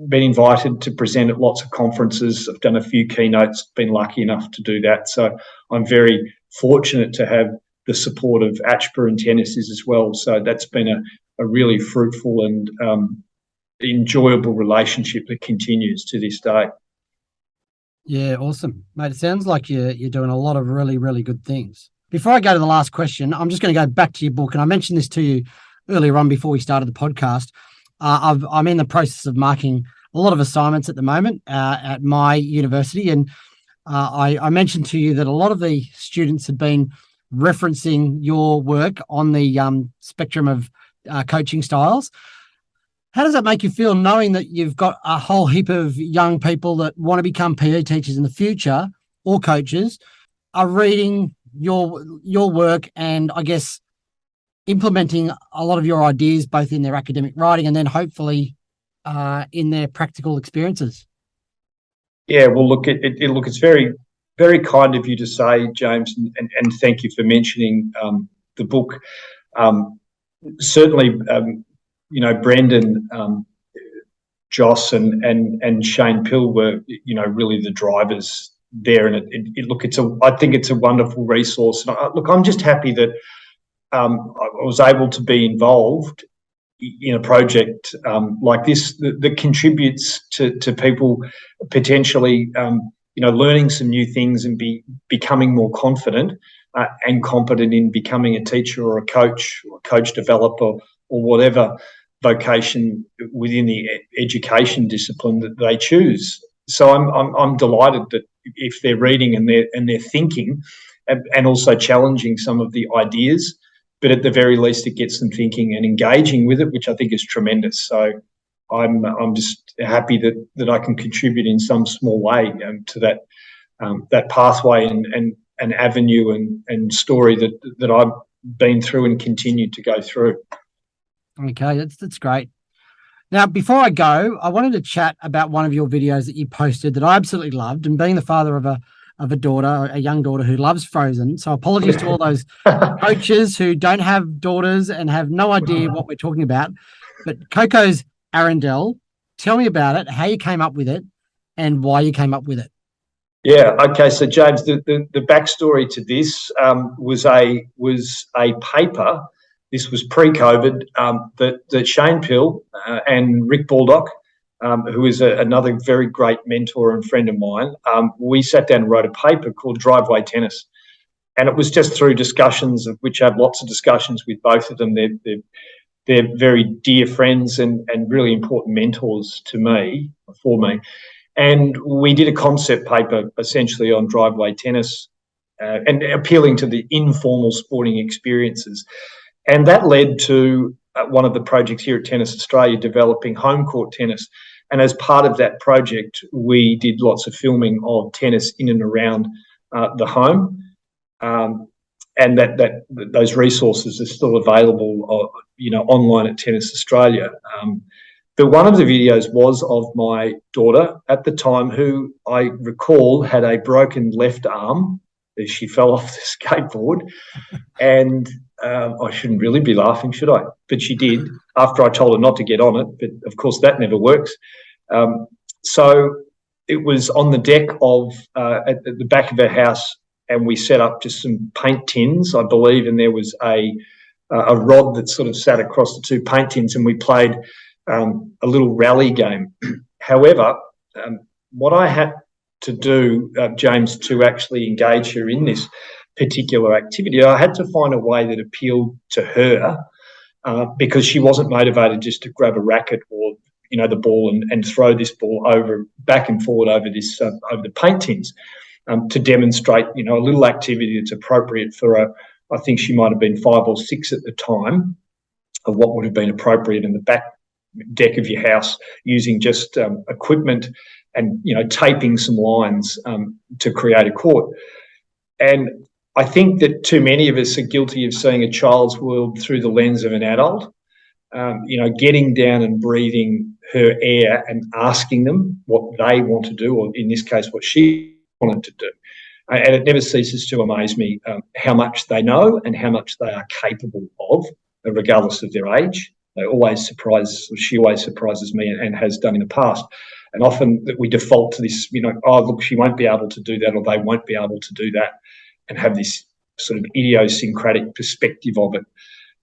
been invited to present at lots of conferences, I've done a few keynotes, been lucky enough to do that. So I'm very fortunate to have the support of ACHPA and tennises as well. So that's been a really fruitful and enjoyable relationship that continues to this day. Yeah, awesome. Mate, it sounds like you're doing a lot of really, really good things. Before I go to the last question, I'm just going to go back to your book, and I mentioned this to you earlier on before we started the podcast. I'm in the process of marking a lot of assignments at the moment at my university, and I mentioned to you that a lot of the students had been referencing your work on the spectrum of coaching styles. How does that make you feel, knowing that you've got a whole heap of young people that want to become PE teachers in the future, or coaches, are reading your work and, I guess, implementing a lot of your ideas both in their academic writing and then hopefully in their practical experiences? Yeah, well, look, it's very, very kind of you to say, James, and thank you for mentioning the book. Certainly, Brendan, Joss, and Shane Pill were, really the drivers there. And I think it's a wonderful resource. And I'm just happy that I was able to be involved in a project like this that contributes to people potentially, learning some new things and becoming more confident and competent in becoming a teacher or a coach developer or whatever vocation within the education discipline that they choose. So I'm delighted that if they're reading and they're thinking and also challenging some of the ideas, but at the very least it gets them thinking and engaging with it, which I think is tremendous. So I'm just happy that I can contribute in some small way to that pathway and avenue and story that I've been through and continue to go through. Okay, that's great. Now, before I go, I wanted to chat about one of your videos that you posted that I absolutely loved. And being the father of a daughter, a young daughter who loves Frozen, so apologies to all those coaches who don't have daughters and have no idea what we're talking about. But Coco's Arendelle, tell me about it, how you came up with it, and why you came up with it. Yeah. Okay. So, James, the backstory to this was a paper. This was pre-COVID that Shane Pill and Rick Baldock, who is another very great mentor and friend of mine, we sat down and wrote a paper called Driveway Tennis. And it was just through discussions, of which I have lots of discussions with both of them. They're very dear friends and really important mentors for me. And we did a concept paper essentially on driveway tennis and appealing to the informal sporting experiences. And that led to one of the projects here at Tennis Australia developing home court tennis. And as part of that project, we did lots of filming of tennis in and around the home. And those resources are still available, online at Tennis Australia. But one of the videos was of my daughter at the time, who I recall had a broken left arm as she fell off the skateboard. And I shouldn't really be laughing, should I? But she did, after I told her not to get on it. But, of course, that never works. So it was on the deck of at the back of her house, and we set up just some paint tins, I believe, and there was a rod that sort of sat across the two paint tins, and we played a little rally game. However, what I had to do, James, to actually engage her in this particular activity, I had to find a way that appealed to her, because she wasn't motivated just to grab a racket or the ball and throw this ball over back and forward over this over the paint tins, to demonstrate a little activity that's appropriate for a. I think she might have been 5 or 6 at the time, of what would have been appropriate in the back deck of your house, using just equipment and taping some lines to create a court. And I think that too many of us are guilty of seeing a child's world through the lens of an adult. Getting down and breathing her air and asking them what they want to do, or in this case, what she wanted to do. And it never ceases to amaze me how much they know and how much they are capable of, regardless of their age. She always surprises me, and has done in the past. And often that we default to this, oh, look, she won't be able to do that, or they won't be able to do that, and have this sort of idiosyncratic perspective of it,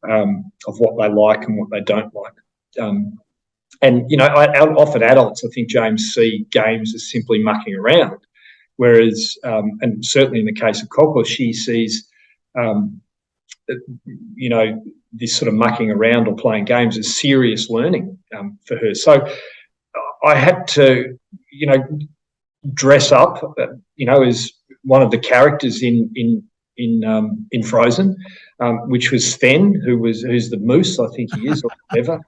of what they like and what they don't like. Often adults, I think, James, see games as simply mucking around, whereas, and certainly in the case of Coco, she sees, this sort of mucking around or playing games as serious learning for her. So I had to, dress up, as one of the characters in Frozen, which was Sven, who's the moose, I think he is, or whatever.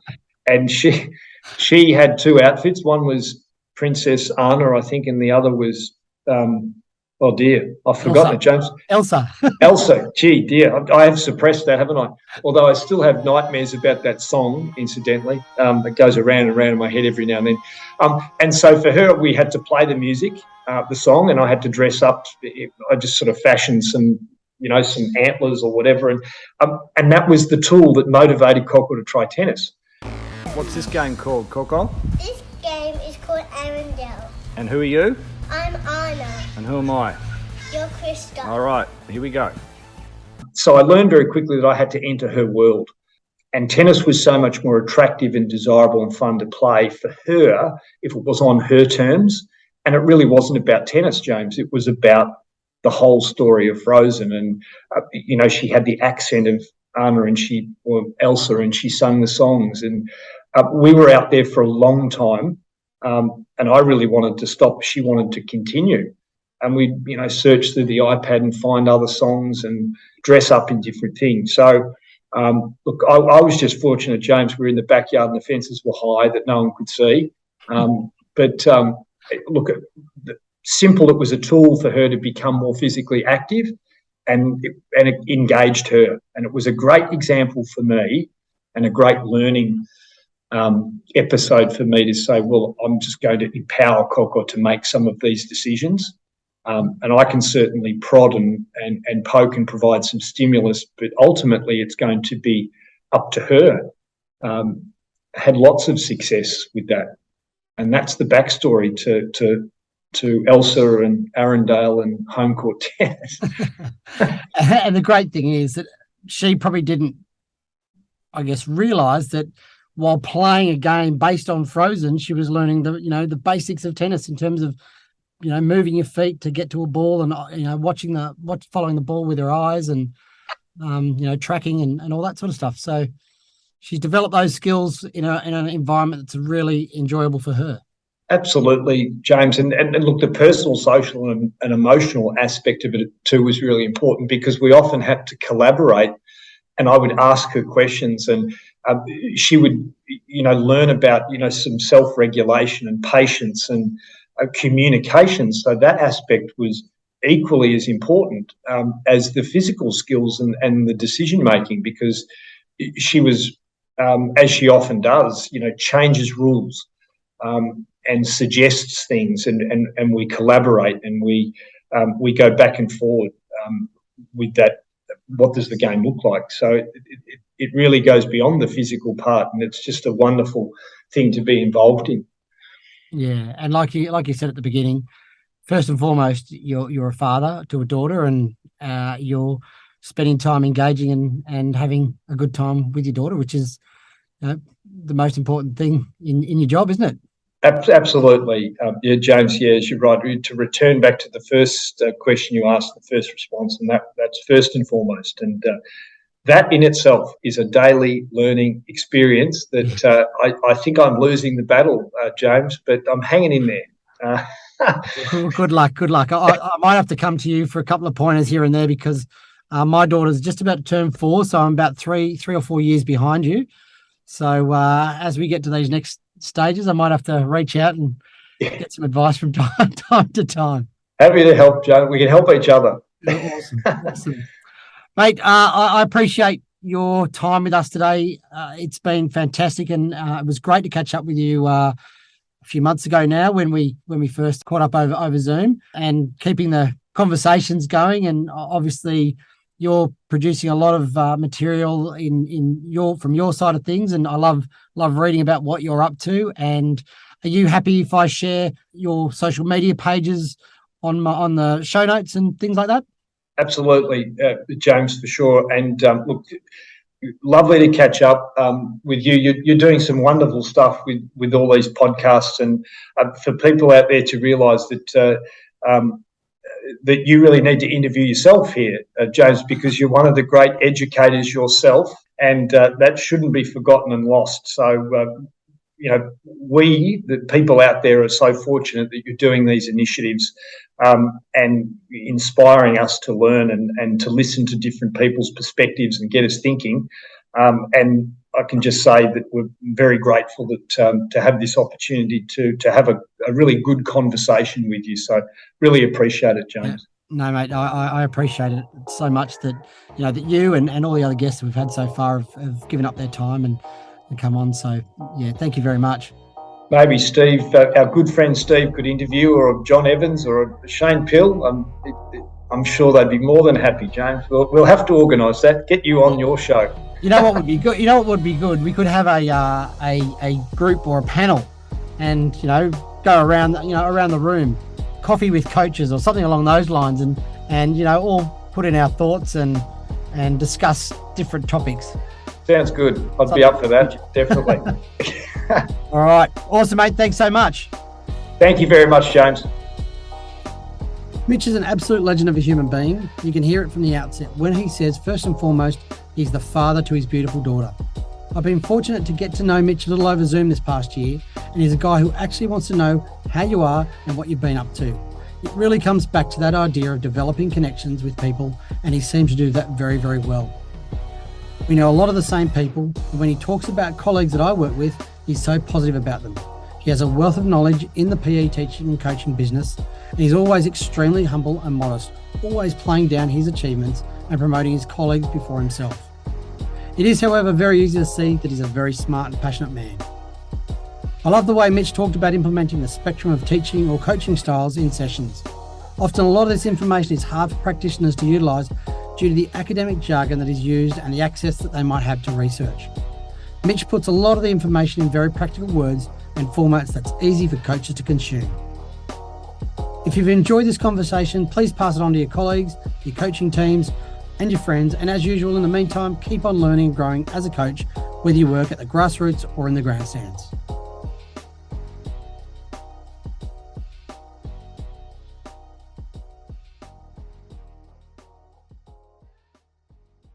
And she had 2 outfits. One was Princess Anna, I think, and the other was oh dear, I've forgotten it, James. Elsa. Elsa. Gee, dear, I have suppressed that, haven't I? Although I still have nightmares about that song, incidentally, that goes around and around in my head every now and then. And so for her, we had to play the music, the song, and I had to dress up. I just sort of fashioned some antlers or whatever, and that was the tool that motivated Coco to try tennis. What's this game called, Coco? This game is called Arundel. And who are you? I'm Anna. And who am I? You're Krista. All right, here we go. So I learned very quickly that I had to enter her world. And tennis was so much more attractive and desirable and fun to play for her if it was on her terms. And it really wasn't about tennis, James. It was about the whole story of Frozen. And, she had the accent of Anna or Elsa, and she sang the songs. And we were out there for a long time. And I really wanted to stop. She wanted to continue. And we'd, search through the iPad and find other songs and dress up in different things. So, look, I was just fortunate, James. We were in the backyard and the fences were high that no one could see. Look, simple, it was a tool for her to become more physically active, and it engaged her. And it was a great example for me and a great learning episode for me to say, well, I'm just going to empower Coco to make some of these decisions. And I can certainly prod and poke and provide some stimulus, but ultimately it's going to be up to her. Had lots of success with that. And that's the backstory to Elsa and Arundel and home court tennis. And the great thing is that she probably didn't, I guess, realise that while playing a game based on Frozen, she was learning the basics of tennis in terms of, moving your feet to get to a ball and, following the ball with her eyes and, tracking and all that sort of stuff. So she's developed those skills in an environment that's really enjoyable for her. Absolutely, James. And look, the personal, social and emotional aspect of it too was really important, because we often had to collaborate and I would ask her questions, and she would, learn about, some self-regulation and patience and communication. So that aspect was equally as important as the physical skills and the decision making, because she was, as she often does, changes rules and suggests things, and we collaborate, and we go back and forward with that. What does the game look like? So it really goes beyond the physical part, and it's just a wonderful thing to be involved in. Yeah, and like you said at the beginning, first and foremost, you're a father to a daughter, and you're spending time engaging and having a good time with your daughter, which is the most important thing in your job, isn't it? Absolutely. Yeah, James, yes, you're right. To return back to the first question you asked, the first response, and that's first and foremost. And that in itself is a daily learning experience that I think I'm losing the battle, James, but I'm hanging in there. Good luck. I might have to come to you for a couple of pointers here and there, because my daughter's just about to turn 4, so I'm about three or 4 years behind you. So as we get to these next stages, I might have to reach out and get some advice from time to time. Happy to help, Joe. We can help each other. Awesome. Mate, I appreciate your time with us today. It's been fantastic, and it was great to catch up with you a few months ago now when we first caught up over Zoom, and keeping the conversations going. And obviously you're producing a lot of material from your side of things, and I love reading about what you're up to. And are you happy if I share your social media pages on the show notes and things like that? Absolutely, James, for sure. And look, lovely to catch up with you. You're doing some wonderful stuff with all these podcasts, and for people out there to realise that that you really need to interview yourself here, James, because you're one of the great educators yourself, and that shouldn't be forgotten and lost. So, the people out there are so fortunate that you're doing these initiatives and inspiring us to learn and to listen to different people's perspectives and get us thinking. And I can just say that we're very grateful that to have this opportunity to have a really good conversation with you. So really appreciate it, James. No, mate, I appreciate it so much that that you and all the other guests we've had so far have given up their time and come on. So yeah, thank you very much. Maybe Steve, our good friend Steve, could interview, or John Evans, or Shane Pill. I'm sure they'd be more than happy, James. We'll have to organise that. Get you on your show. You know what would be good? We could have a group or a panel, and go around the room, coffee with coaches or something along those lines, and all put in our thoughts and discuss different topics. Sounds good. I'd be up for that, definitely. All right, awesome, mate. Thanks so much. Thank you very much, James. Mitch is an absolute legend of a human being. You can hear it from the outset when he says, first and foremost, he's the father to his beautiful daughter. I've been fortunate to get to know Mitch a little over Zoom this past year, and he's a guy who actually wants to know how you are and what you've been up to. It really comes back to that idea of developing connections with people, and he seems to do that very, very well. We know a lot of the same people, and when he talks about colleagues that I work with, he's so positive about them. He has a wealth of knowledge in the PE teaching and coaching business, and he's always extremely humble and modest, always playing down his achievements and promoting his colleagues before himself. It is, however, very easy to see that he's a very smart and passionate man. I love the way Mitch talked about implementing the spectrum of teaching or coaching styles in sessions. Often a lot of this information is hard for practitioners to utilise due to the academic jargon that is used and the access that they might have to research. Mitch puts a lot of the information in very practical words and formats that's easy for coaches to consume. If you've enjoyed this conversation, please pass it on to your colleagues, your coaching teams, and your friends. And as usual, in the meantime, keep on learning and growing as a coach, whether you work at the grassroots or in the grandstands.